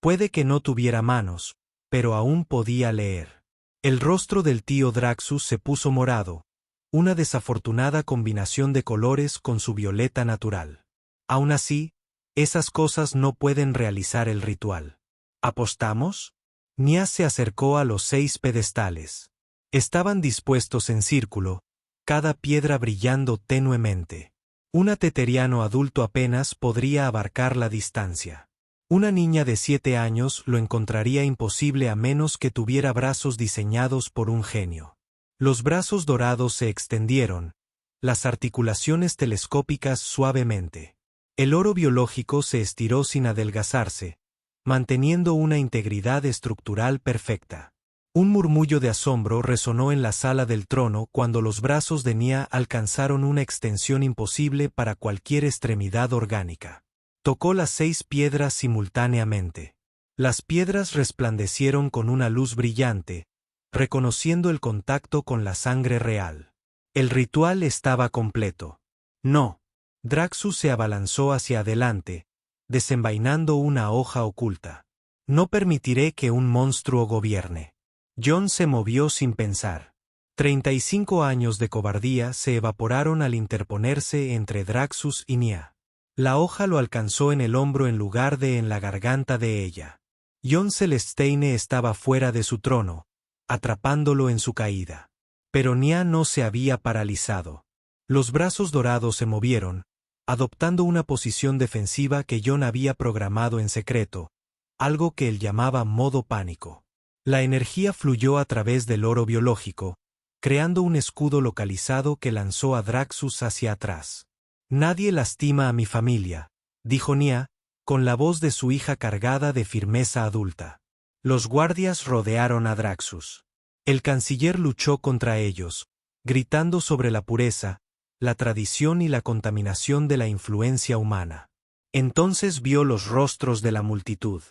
Puede que no tuviera manos, pero aún podía leer. El rostro del tío Draxus se puso morado, una desafortunada combinación de colores con su violeta natural. Aún así, esas cosas no pueden realizar el ritual. ¿Apostamos? Nia se acercó a los 6 pedestales. Estaban dispuestos en círculo, cada piedra brillando tenuemente. Un ateteriano adulto apenas podría abarcar la distancia. Una niña de 7 años lo encontraría imposible a menos que tuviera brazos diseñados por un genio. Los brazos dorados se extendieron, las articulaciones telescópicas suavemente. El oro biológico se estiró sin adelgazarse, manteniendo una integridad estructural perfecta. Un murmullo de asombro resonó en la sala del trono cuando los brazos de Nia alcanzaron una extensión imposible para cualquier extremidad orgánica. Tocó las 6 piedras simultáneamente. Las piedras resplandecieron con una luz brillante, reconociendo el contacto con la sangre real. El ritual estaba completo. No. Draxus se abalanzó hacia adelante, desenvainando una hoja oculta. No permitiré que un monstruo gobierne. Jon se movió sin pensar. 35 años de cobardía se evaporaron al interponerse entre Draxus y Nia. La hoja lo alcanzó en el hombro en lugar de en la garganta de ella. Jon Celesteine estaba fuera de su trono, atrapándolo en su caída. Pero Nia no se había paralizado. Los brazos dorados se movieron, adoptando una posición defensiva que Jon había programado en secreto, algo que él llamaba modo pánico. La energía fluyó a través del oro biológico, creando un escudo localizado que lanzó a Draxus hacia atrás. Nadie lastima a mi familia, dijo Nia, con la voz de su hija cargada de firmeza adulta. Los guardias rodearon a Draxus. El canciller luchó contra ellos, gritando sobre la pureza, la tradición y la contaminación de la influencia humana. Entonces vio los rostros de la multitud.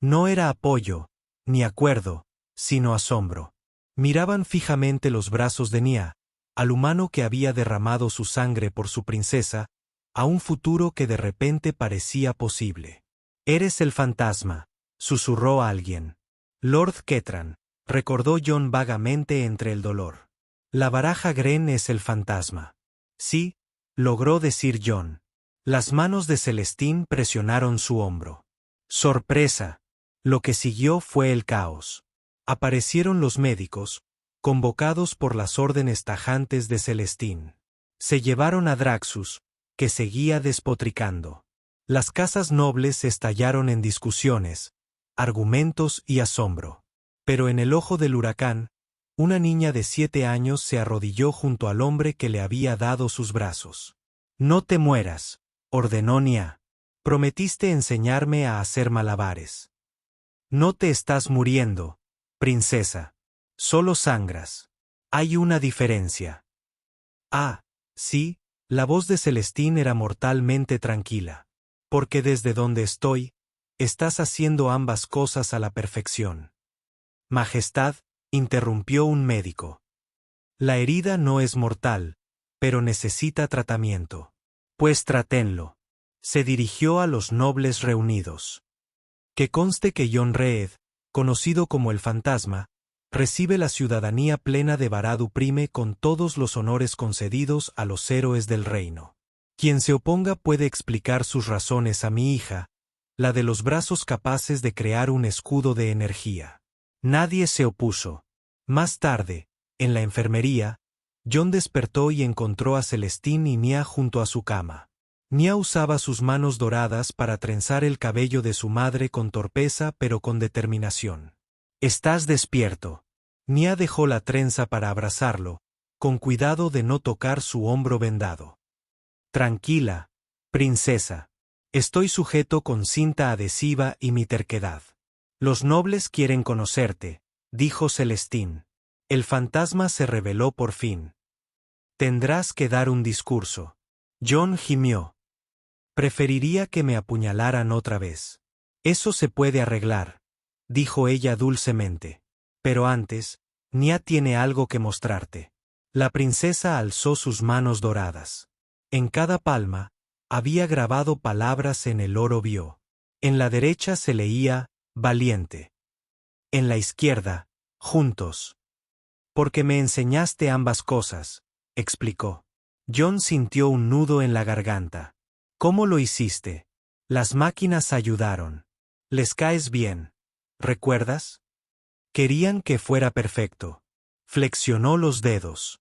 No era apoyo, ni acuerdo, sino asombro. Miraban fijamente los brazos de Nia, al humano que había derramado su sangre por su princesa, a un futuro que de repente parecía posible. «Eres el fantasma», susurró alguien. Lord Ketran, recordó Jon vagamente entre el dolor. La baraja Gren es el fantasma. Sí, logró decir Jon. Las manos de Celestine presionaron su hombro. Sorpresa. Lo que siguió fue el caos. Aparecieron los médicos, convocados por las órdenes tajantes de Celestine. Se llevaron a Draxus, que seguía despotricando. Las casas nobles estallaron en discusiones, argumentos y asombro. Pero en el ojo del huracán, una niña de 7 años se arrodilló junto al hombre que le había dado sus brazos. «No te mueras», ordenó Nia. «Prometiste enseñarme a hacer malabares». «No te estás muriendo, princesa. Solo sangras. Hay una diferencia». «Ah, sí», la voz de Celestine era mortalmente tranquila. «Porque desde donde estoy, estás haciendo ambas cosas a la perfección». «Majestad», interrumpió un médico. «La herida no es mortal, pero necesita tratamiento». «Pues traténlo». Se dirigió a los nobles reunidos. «Que conste que Jon Reed, conocido como el Fantasma, recibe la ciudadanía plena de Barad Prime con todos los honores concedidos a los héroes del reino. Quien se oponga puede explicar sus razones a mi hija, la de los brazos capaces de crear un escudo de energía». Nadie se opuso. Más tarde, en la enfermería, Jon despertó y encontró a Celestine y Nia junto a su cama. Nia usaba sus manos doradas para trenzar el cabello de su madre con torpeza pero con determinación. «Estás despierto». Nia dejó la trenza para abrazarlo, con cuidado de no tocar su hombro vendado. «Tranquila, princesa. Estoy sujeto con cinta adhesiva y mi terquedad. Los nobles quieren conocerte, dijo Celestín. El fantasma se reveló por fin. Tendrás que dar un discurso. Jon gimió. Preferiría que me apuñalaran otra vez. Eso se puede arreglar, dijo ella dulcemente. Pero antes, Nia tiene algo que mostrarte. La princesa alzó sus manos doradas. En cada palma, había grabado palabras en el oro vio. En la derecha se leía, valiente. En la izquierda, juntos. Porque me enseñaste ambas cosas, explicó. Jon sintió un nudo en la garganta. ¿Cómo lo hiciste? Las máquinas ayudaron. Les caes bien. ¿Recuerdas? Querían que fuera perfecto. Flexionó los dedos.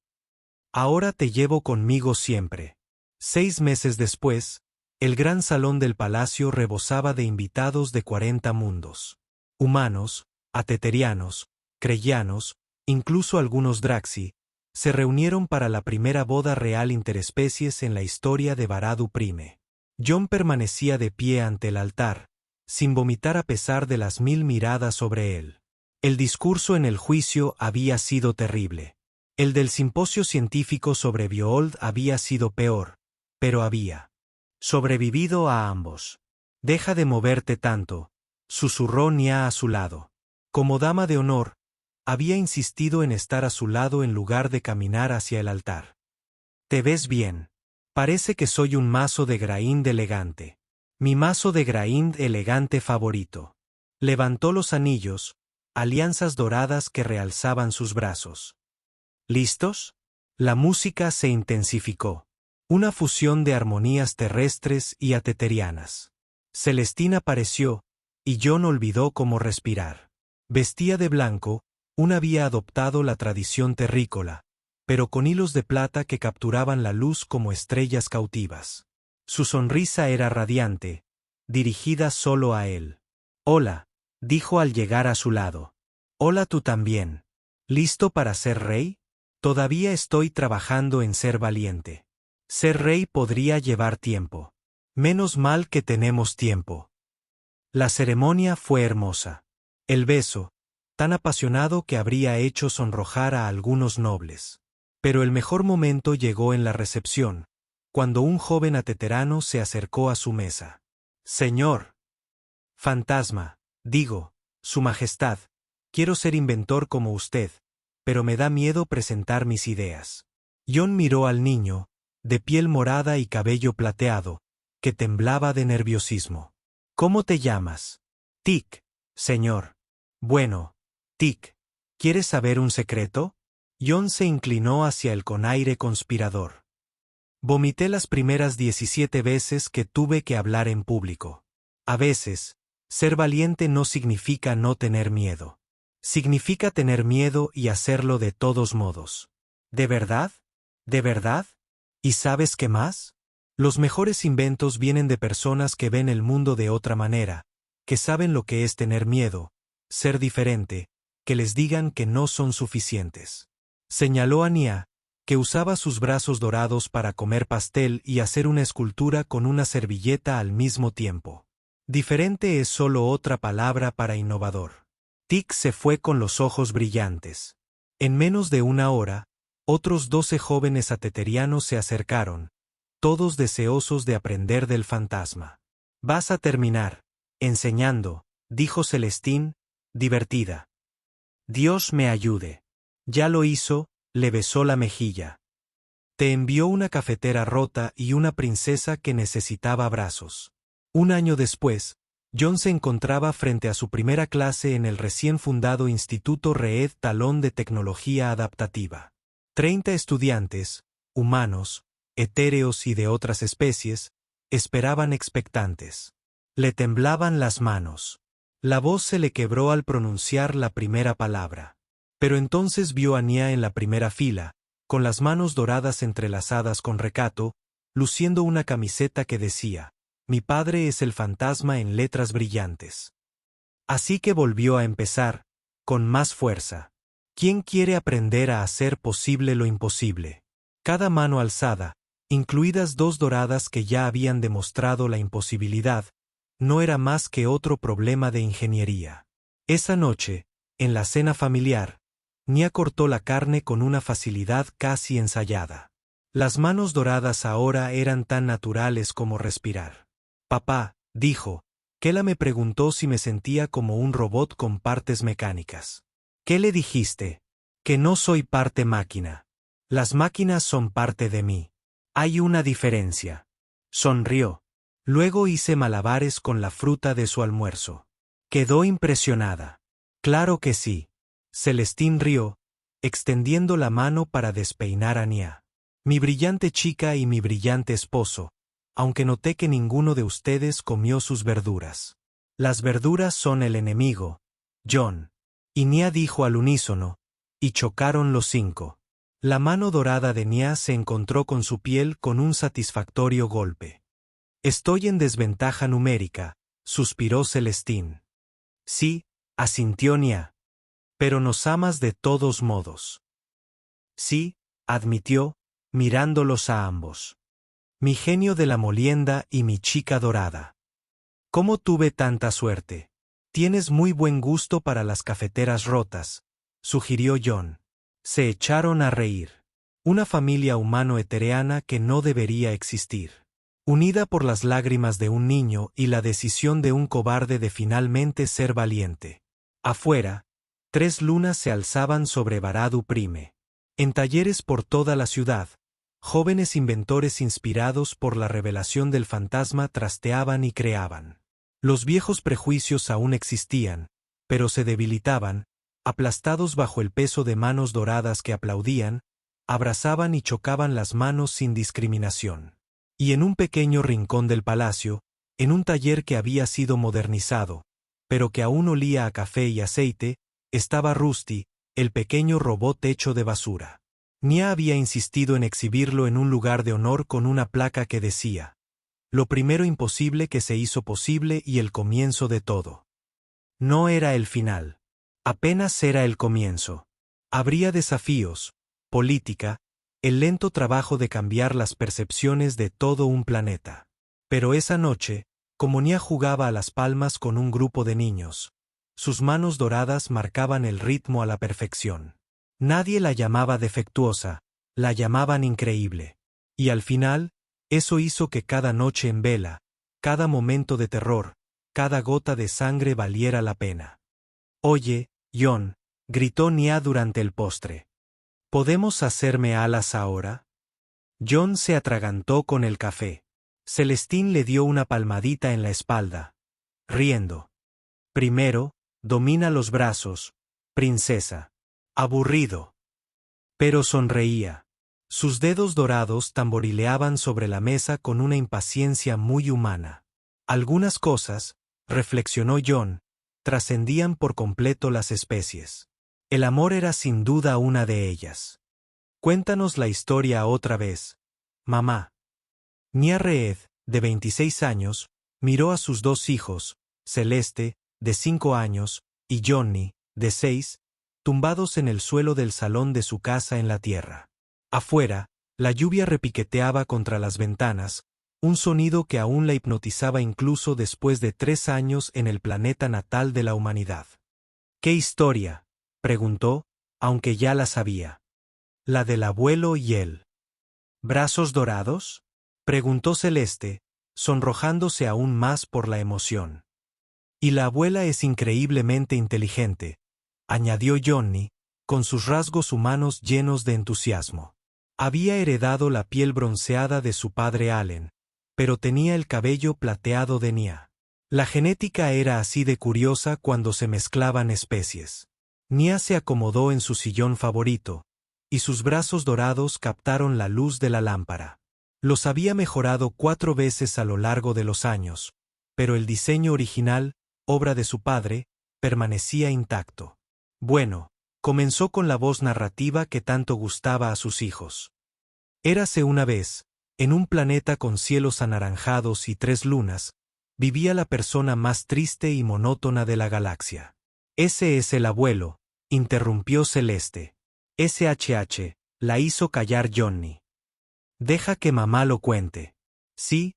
Ahora te llevo conmigo siempre. 6 meses después, el gran salón del palacio rebosaba de invitados de 40 mundos. Humanos, ateterianos, creyanos, incluso algunos Draxi, se reunieron para la primera boda real interespecies en la historia de Barad Prime. Jon permanecía de pie ante el altar, sin vomitar a pesar de las 1000 miradas sobre él. El discurso en el juicio había sido terrible. El del simposio científico sobre Biold había sido peor, pero había sobrevivido a ambos. Deja de moverte tanto, susurró Nia a su lado. Como dama de honor, había insistido en estar a su lado en lugar de caminar hacia el altar. Te ves bien. Parece que soy un mazo de Graínd elegante. Mi mazo de Graínd elegante favorito. Levantó los anillos, alianzas doradas que realzaban sus brazos. ¿Listos? La música se intensificó. Una fusión de armonías terrestres y ateterianas. Celestín apareció, y Jon olvidó cómo respirar. Vestía de blanco, había adoptado la tradición terrícola, pero con hilos de plata que capturaban la luz como estrellas cautivas. Su sonrisa era radiante, dirigida solo a él. Hola, dijo al llegar a su lado. Hola tú también. ¿Listo para ser rey? Todavía estoy trabajando en ser valiente. Ser rey podría llevar tiempo. Menos mal que tenemos tiempo. La ceremonia fue hermosa. El beso, tan apasionado que habría hecho sonrojar a algunos nobles. Pero el mejor momento llegó en la recepción, cuando un joven ateterano se acercó a su mesa. Señor. Fantasma, digo, Su Majestad, quiero ser inventor como usted, pero me da miedo presentar mis ideas. Jon miró al niño, de piel morada y cabello plateado, que temblaba de nerviosismo. ¿Cómo te llamas? Tic, señor. Bueno, Tic, ¿quieres saber un secreto? Jon se inclinó hacia él con aire conspirador. Vomité las primeras 17 veces que tuve que hablar en público. A veces, ser valiente no significa no tener miedo. Significa tener miedo y hacerlo de todos modos. ¿De verdad? ¿De verdad? ¿Y sabes qué más? Los mejores inventos vienen de personas que ven el mundo de otra manera, que saben lo que es tener miedo, ser diferente, que les digan que no son suficientes. Señaló a Nia, que usaba sus brazos dorados para comer pastel y hacer una escultura con una servilleta al mismo tiempo. Diferente es solo otra palabra para innovador. Tic se fue con los ojos brillantes. En menos de una hora, otros 12 jóvenes ateterianos se acercaron, todos deseosos de aprender del fantasma. Vas a terminar, enseñando, dijo Celestín, divertida. Dios me ayude. Ya lo hizo, le besó la mejilla. Te envió una cafetera rota y una princesa que necesitaba abrazos. Un año después, Jon se encontraba frente a su primera clase en el recién fundado Instituto Reed Talón de Tecnología Adaptativa. 30 estudiantes, humanos, etéreos y de otras especies, esperaban expectantes. Le temblaban las manos. La voz se le quebró al pronunciar la primera palabra. Pero entonces vio a Nia en la primera fila, con las manos doradas entrelazadas con recato, luciendo una camiseta que decía: Mi padre es el fantasma en letras brillantes. Así que volvió a empezar, con más fuerza. ¿Quién quiere aprender a hacer posible lo imposible? Cada mano alzada, incluidas 2 doradas que ya habían demostrado la imposibilidad, no era más que otro problema de ingeniería. Esa noche, en la cena familiar, Nia cortó la carne con una facilidad casi ensayada. Las manos doradas ahora eran tan naturales como respirar. Papá, dijo, Kela me preguntó si me sentía como un robot con partes mecánicas. ¿Qué le dijiste? Que no soy parte máquina. Las máquinas son parte de mí. Hay una diferencia. Sonrió. Luego hice malabares con la fruta de su almuerzo. Quedó impresionada. Claro que sí. Celestín rió, extendiendo la mano para despeinar a Nia. Mi brillante chica y mi brillante esposo, aunque noté que ninguno de ustedes comió sus verduras. Las verduras son el enemigo, John. Y Nia dijo al unísono, y chocaron los 5. La mano dorada de Nia se encontró con su piel con un satisfactorio golpe. Estoy en desventaja numérica, suspiró Celestín. Sí, asintió Nia. Pero nos amas de todos modos. Sí, admitió, mirándolos a ambos. Mi genio de la molienda y mi chica dorada. ¿Cómo tuve tanta suerte? Tienes muy buen gusto para las cafeteras rotas, sugirió John. Se echaron a reír. Una familia humano-etereana que no debería existir. Unida por las lágrimas de un niño y la decisión de un cobarde de finalmente ser valiente. Afuera, 3 lunas se alzaban sobre Baradu Prime. En talleres por toda la ciudad, jóvenes inventores inspirados por la revelación del fantasma trasteaban y creaban. Los viejos prejuicios aún existían, pero se debilitaban, aplastados bajo el peso de manos doradas que aplaudían, abrazaban y chocaban las manos sin discriminación. Y en un pequeño rincón del palacio, en un taller que había sido modernizado, pero que aún olía a café y aceite, estaba Rusty, el pequeño robot hecho de basura. Nia había insistido en exhibirlo en un lugar de honor con una placa que decía: lo primero imposible que se hizo posible y el comienzo de todo. No era el final. Apenas era el comienzo. Habría desafíos, política, el lento trabajo de cambiar las percepciones de todo un planeta. Pero esa noche, como Nia jugaba a las palmas con un grupo de niños, sus manos doradas marcaban el ritmo a la perfección. Nadie la llamaba defectuosa, la llamaban increíble. Y al final, eso hizo que cada noche en vela, cada momento de terror, cada gota de sangre valiera la pena. Oye, John, gritó Nia durante el postre. ¿Podemos hacerme alas ahora? John se atragantó con el café. Celestín le dio una palmadita en la espalda, riendo. Primero, domina los brazos, princesa. Aburrido. Pero sonreía. Sus dedos dorados tamborileaban sobre la mesa con una impaciencia muy humana. Algunas cosas, reflexionó John, trascendían por completo las especies. El amor era sin duda una de ellas. Cuéntanos la historia otra vez, mamá. Nia Reed, de 26 años, miró a sus 2 hijos, Celeste, de 5 años, y Johnny, de 6, tumbados en el suelo del salón de su casa en la tierra. Afuera, la lluvia repiqueteaba contra las ventanas, un sonido que aún la hipnotizaba incluso después de 3 años en el planeta natal de la humanidad. ¿Qué historia?, preguntó, aunque ya la sabía. La del abuelo y él. ¿Brazos dorados?, preguntó Celeste, sonrojándose aún más por la emoción. Y la abuela es increíblemente inteligente, añadió Johnny, con sus rasgos humanos llenos de entusiasmo. Había heredado la piel bronceada de su padre Allen, pero tenía el cabello plateado de Nia. La genética era así de curiosa cuando se mezclaban especies. Nia se acomodó en su sillón favorito, y sus brazos dorados captaron la luz de la lámpara. Los había mejorado 4 veces a lo largo de los años, pero el diseño original, obra de su padre, permanecía intacto. Bueno, comenzó con la voz narrativa que tanto gustaba a sus hijos. Érase una vez, en un planeta con cielos anaranjados y 3 lunas, vivía la persona más triste y monótona de la galaxia. Ese es el abuelo, interrumpió Celeste. SHH, la hizo callar Johnny. Deja que mamá lo cuente. Sí,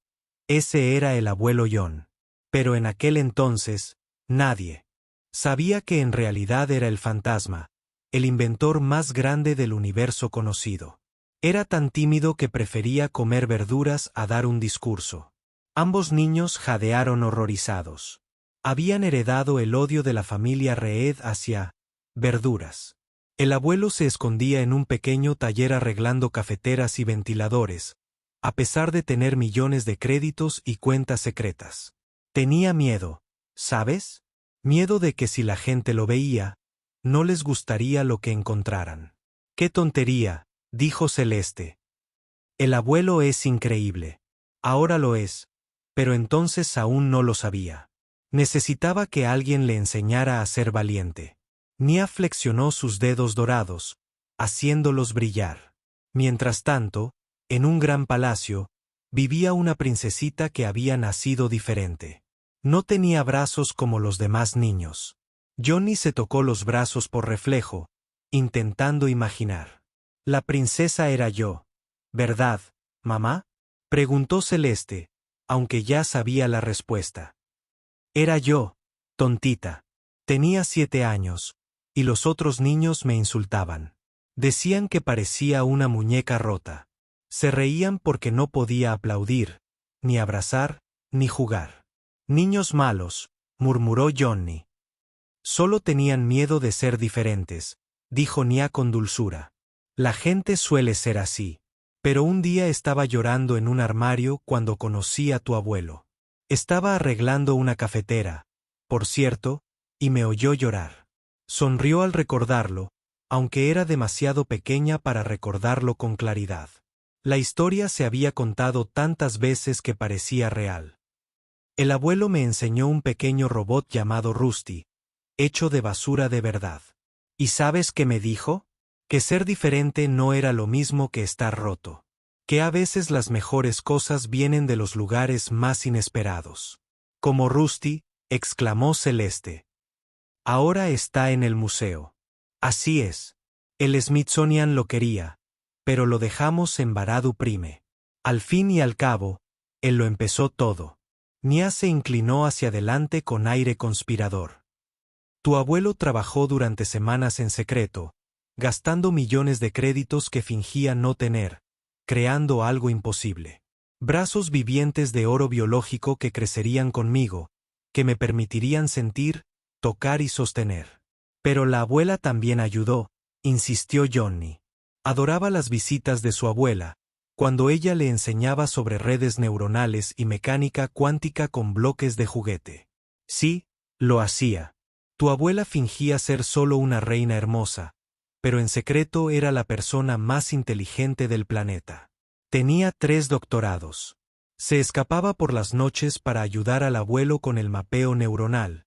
ese era el abuelo John. Pero en aquel entonces, nadie sabía que en realidad era el fantasma, el inventor más grande del universo conocido. Era tan tímido que prefería comer verduras a dar un discurso. Ambos niños jadearon horrorizados. Habían heredado el odio de la familia Reed hacia verduras. El abuelo se escondía en un pequeño taller arreglando cafeteras y ventiladores, a pesar de tener millones de créditos y cuentas secretas. Tenía miedo, ¿sabes? Miedo de que si la gente lo veía, no les gustaría lo que encontraran. ¡Qué tontería!, dijo Celeste. El abuelo es increíble. Ahora lo es, pero entonces aún no lo sabía. Necesitaba que alguien le enseñara a ser valiente. Nia flexionó sus dedos dorados, haciéndolos brillar. Mientras tanto, en un gran palacio, vivía una princesita que había nacido diferente. No tenía brazos como los demás niños. Johnny se tocó los brazos por reflejo, intentando imaginar. La princesa era yo, ¿verdad, mamá?, preguntó Celeste, aunque ya sabía la respuesta. Era yo, tontita. Tenía 7 años, y los otros niños me insultaban. Decían que parecía una muñeca rota. Se reían porque no podía aplaudir, ni abrazar, ni jugar. Niños malos, murmuró Johnny. Solo tenían miedo de ser diferentes, dijo Nia con dulzura. La gente suele ser así. Pero un día estaba llorando en un armario cuando conocí a tu abuelo. Estaba arreglando una cafetera, por cierto, y me oyó llorar. Sonrió al recordarlo, aunque era demasiado pequeña para recordarlo con claridad. La historia se había contado tantas veces que parecía real. El abuelo me enseñó un pequeño robot llamado Rusty, hecho de basura de verdad. ¿Y sabes qué me dijo? Que ser diferente no era lo mismo que estar roto. Que a veces las mejores cosas vienen de los lugares más inesperados. Como Rusty, exclamó Celeste. Ahora está en el museo. Así es. El Smithsonian lo quería, pero lo dejamos en Baradu Prime. Al fin y al cabo, él lo empezó todo. Nia se inclinó hacia adelante con aire conspirador. Tu abuelo trabajó durante semanas en secreto, gastando millones de créditos que fingía no tener, creando algo imposible. Brazos vivientes de oro biológico que crecerían conmigo, que me permitirían sentir, tocar y sostener. Pero la abuela también ayudó, insistió Johnny. Adoraba las visitas de su abuela, cuando ella le enseñaba sobre redes neuronales y mecánica cuántica con bloques de juguete. Sí, lo hacía. Tu abuela fingía ser solo una reina hermosa, pero en secreto era la persona más inteligente del planeta. Tenía 3 doctorados. Se escapaba por las noches para ayudar al abuelo con el mapeo neuronal,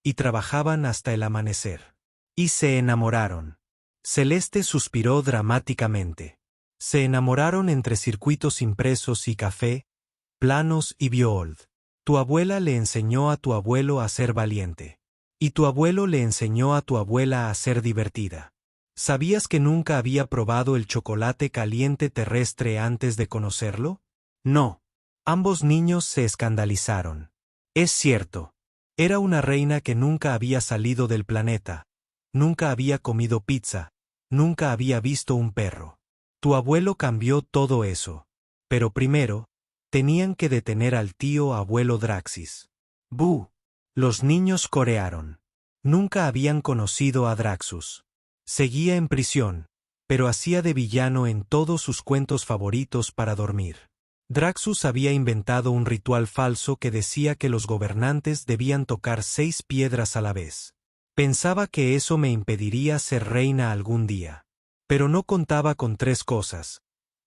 y trabajaban hasta el amanecer. Y se enamoraron. Celeste suspiró dramáticamente. Se enamoraron entre circuitos impresos y café, planos y biold. Tu abuela le enseñó a tu abuelo a ser valiente. Y tu abuelo le enseñó a tu abuela a ser divertida. ¿Sabías que nunca había probado el chocolate caliente terrestre antes de conocerlo? No. Ambos niños se escandalizaron. Es cierto. Era una reina que nunca había salido del planeta, nunca había comido pizza, nunca había visto un perro. Tu abuelo cambió todo eso. Pero primero, tenían que detener al tío abuelo Draxis. ¡Bú! Los niños corearon. Nunca habían conocido a Draxus. Seguía en prisión, pero hacía de villano en todos sus cuentos favoritos para dormir. Draxus había inventado un ritual falso que decía que los gobernantes debían tocar 6 piedras a la vez. Pensaba que eso me impediría ser reina algún día. Pero no contaba con 3 cosas: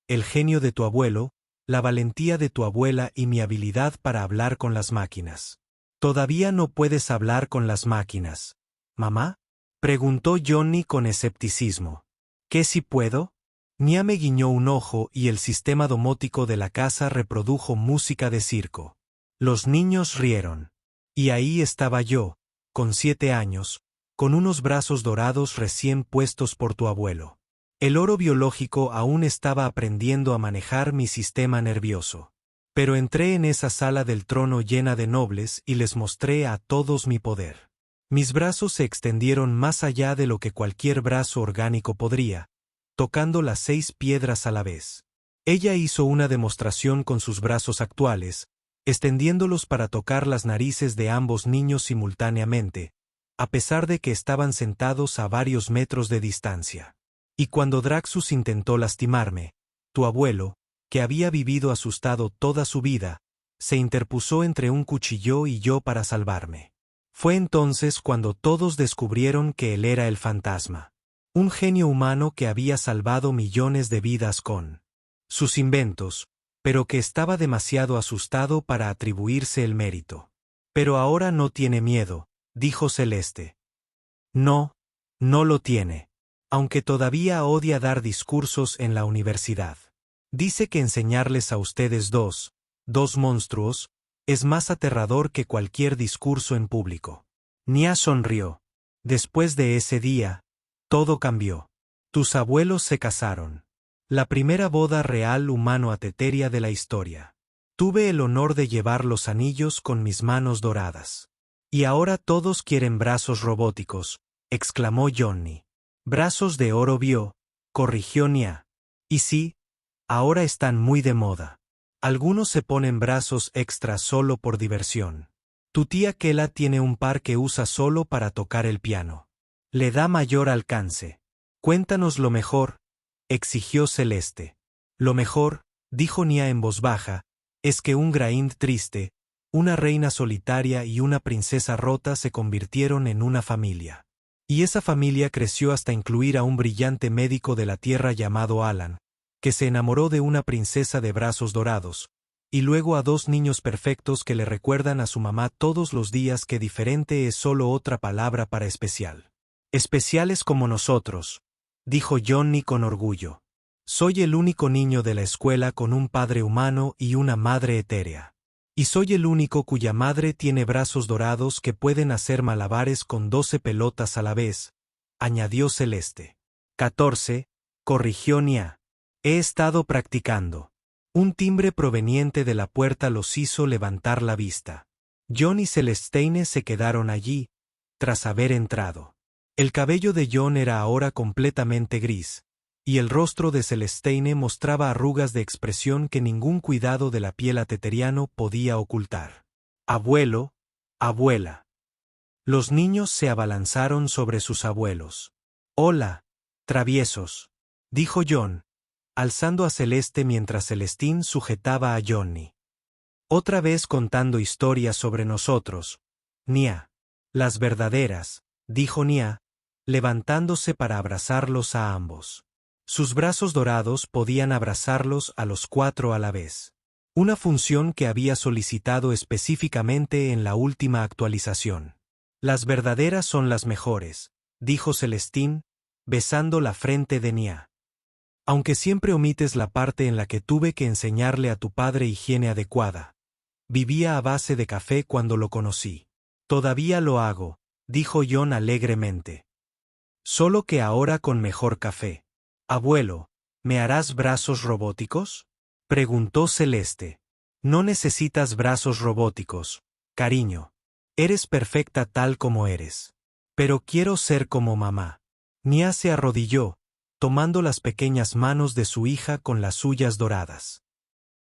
el genio de tu abuelo, la valentía de tu abuela y mi habilidad para hablar con las máquinas. ¿Todavía no puedes hablar con las máquinas, mamá?, preguntó Johnny con escepticismo. ¿Qué si puedo? Nia me guiñó un ojo y el sistema domótico de la casa reprodujo música de circo. Los niños rieron. Y ahí estaba yo, con 7 años, con unos brazos dorados recién puestos por tu abuelo. El oro biológico aún estaba aprendiendo a manejar mi sistema nervioso. Pero entré en esa sala del trono llena de nobles y les mostré a todos mi poder. Mis brazos se extendieron más allá de lo que cualquier brazo orgánico podría, tocando las 6 piedras a la vez. Ella hizo una demostración con sus brazos actuales, extendiéndolos para tocar las narices de ambos niños simultáneamente, a pesar de que estaban sentados a varios metros de distancia. Y cuando Draxus intentó lastimarme, tu abuelo, que había vivido asustado toda su vida, se interpuso entre un cuchillo y yo para salvarme. Fue entonces cuando todos descubrieron que él era el fantasma. Un genio humano que había salvado millones de vidas con sus inventos, pero que estaba demasiado asustado para atribuirse el mérito. Pero ahora no tiene miedo, dijo Celeste. No, no lo tiene. Aunque todavía odia dar discursos en la universidad. Dice que enseñarles a ustedes dos monstruos, es más aterrador que cualquier discurso en público. Nia sonrió. Después de ese día, todo cambió. Tus abuelos se casaron. La primera boda real humano-ateteria de la historia. Tuve el honor de llevar los anillos con mis manos doradas. Y ahora todos quieren brazos robóticos, exclamó Johnny. Brazos de oro bio, corrigió Nia. Y sí, ahora están muy de moda. Algunos se ponen brazos extra solo por diversión. Tu tía Kela tiene un par que usa solo para tocar el piano. Le da mayor alcance. Cuéntanos lo mejor, exigió Celeste. Lo mejor, dijo Nia en voz baja, es que un Graind triste, una reina solitaria y una princesa rota se convirtieron en una familia. Y esa familia creció hasta incluir a un brillante médico de la Tierra llamado Alan, que se enamoró de una princesa de brazos dorados, y luego a 2 niños perfectos que le recuerdan a su mamá todos los días que diferente es solo otra palabra para especial. Especiales como nosotros, dijo Johnny con orgullo. Soy el único niño de la escuela con un padre humano y una madre etérea. Y soy el único cuya madre tiene brazos dorados que pueden hacer malabares con 12 pelotas a la vez, añadió Celeste. 14, corrigió Nia. He estado practicando. Un timbre proveniente de la puerta los hizo levantar la vista. John y Celestine se quedaron allí, tras haber entrado. El cabello de John era ahora completamente gris, y el rostro de Celestine mostraba arrugas de expresión que ningún cuidado de la piel ateteriano podía ocultar. Abuelo, abuela. Los niños se abalanzaron sobre sus abuelos. Hola, traviesos, dijo John, alzando a Celeste mientras Celestine sujetaba a Johnny. Otra vez contando historias sobre nosotros. Nia. Las verdaderas, dijo Nia, levantándose para abrazarlos a ambos. Sus brazos dorados podían abrazarlos a los 4 a la vez. Una función que había solicitado específicamente en la última actualización. Las verdaderas son las mejores, dijo Celestine, besando la frente de Nia. Aunque siempre omites la parte en la que tuve que enseñarle a tu padre higiene adecuada. Vivía a base de café cuando lo conocí. Todavía lo hago, dijo John alegremente. Solo que ahora con mejor café. Abuelo, ¿me harás brazos robóticos? Preguntó Celeste. No necesitas brazos robóticos, cariño. Eres perfecta tal como eres. Pero quiero ser como mamá. Nia se arrodilló, tomando las pequeñas manos de su hija con las suyas doradas.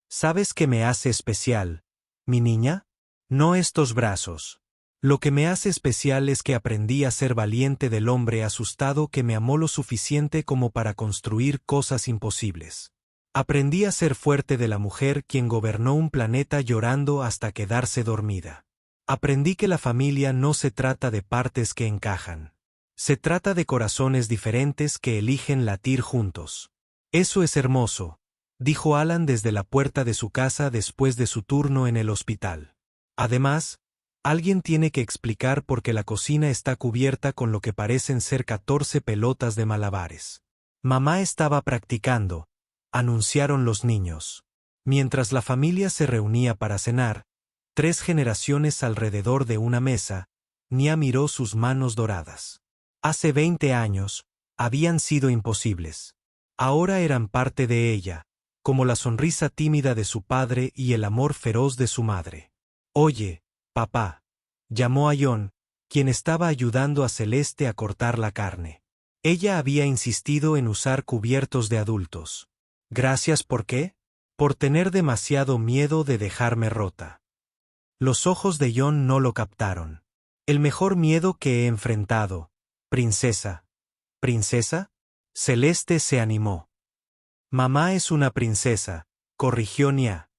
¿Sabes qué me hace especial, mi niña? No estos brazos. Lo que me hace especial es que aprendí a ser valiente del hombre asustado que me amó lo suficiente como para construir cosas imposibles. Aprendí a ser fuerte de la mujer quien gobernó un planeta llorando hasta quedarse dormida. Aprendí que la familia no se trata de partes que encajan. Se trata de corazones diferentes que eligen latir juntos. Eso es hermoso, dijo Alan desde la puerta de su casa después de su turno en el hospital. Además, alguien tiene que explicar por qué la cocina está cubierta con lo que parecen ser 14 pelotas de malabares. Mamá estaba practicando, anunciaron los niños. Mientras la familia se reunía para cenar, 3 generaciones alrededor de una mesa, Nia miró sus manos doradas. Hace 20 años, habían sido imposibles. Ahora eran parte de ella, como la sonrisa tímida de su padre y el amor feroz de su madre. Oye, papá, llamó a Jon, quien estaba ayudando a Celeste a cortar la carne. Ella había insistido en usar cubiertos de adultos. Gracias, ¿por qué? Por tener demasiado miedo de dejarme rota. Los ojos de Jon no lo captaron. El mejor miedo que he enfrentado. Princesa. ¿Princesa? Celeste se animó. Mamá es una princesa, corrigió Nya.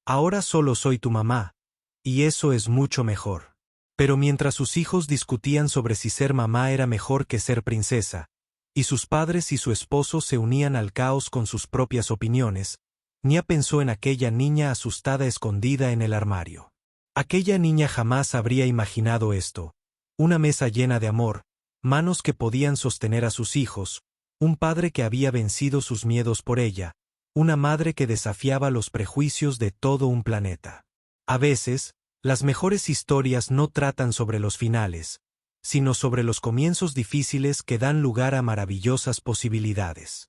Ahora solo soy tu mamá, y eso es mucho mejor. Pero mientras sus hijos discutían sobre si ser mamá era mejor que ser princesa, y sus padres y su esposo se unían al caos con sus propias opiniones, Nya pensó en aquella niña asustada escondida en el armario. Aquella niña jamás habría imaginado esto. Una mesa llena de amor, manos que podían sostener a sus hijos, un padre que había vencido sus miedos por ella, una madre que desafiaba los prejuicios de todo un planeta. A veces, las mejores historias no tratan sobre los finales, sino sobre los comienzos difíciles que dan lugar a maravillosas posibilidades.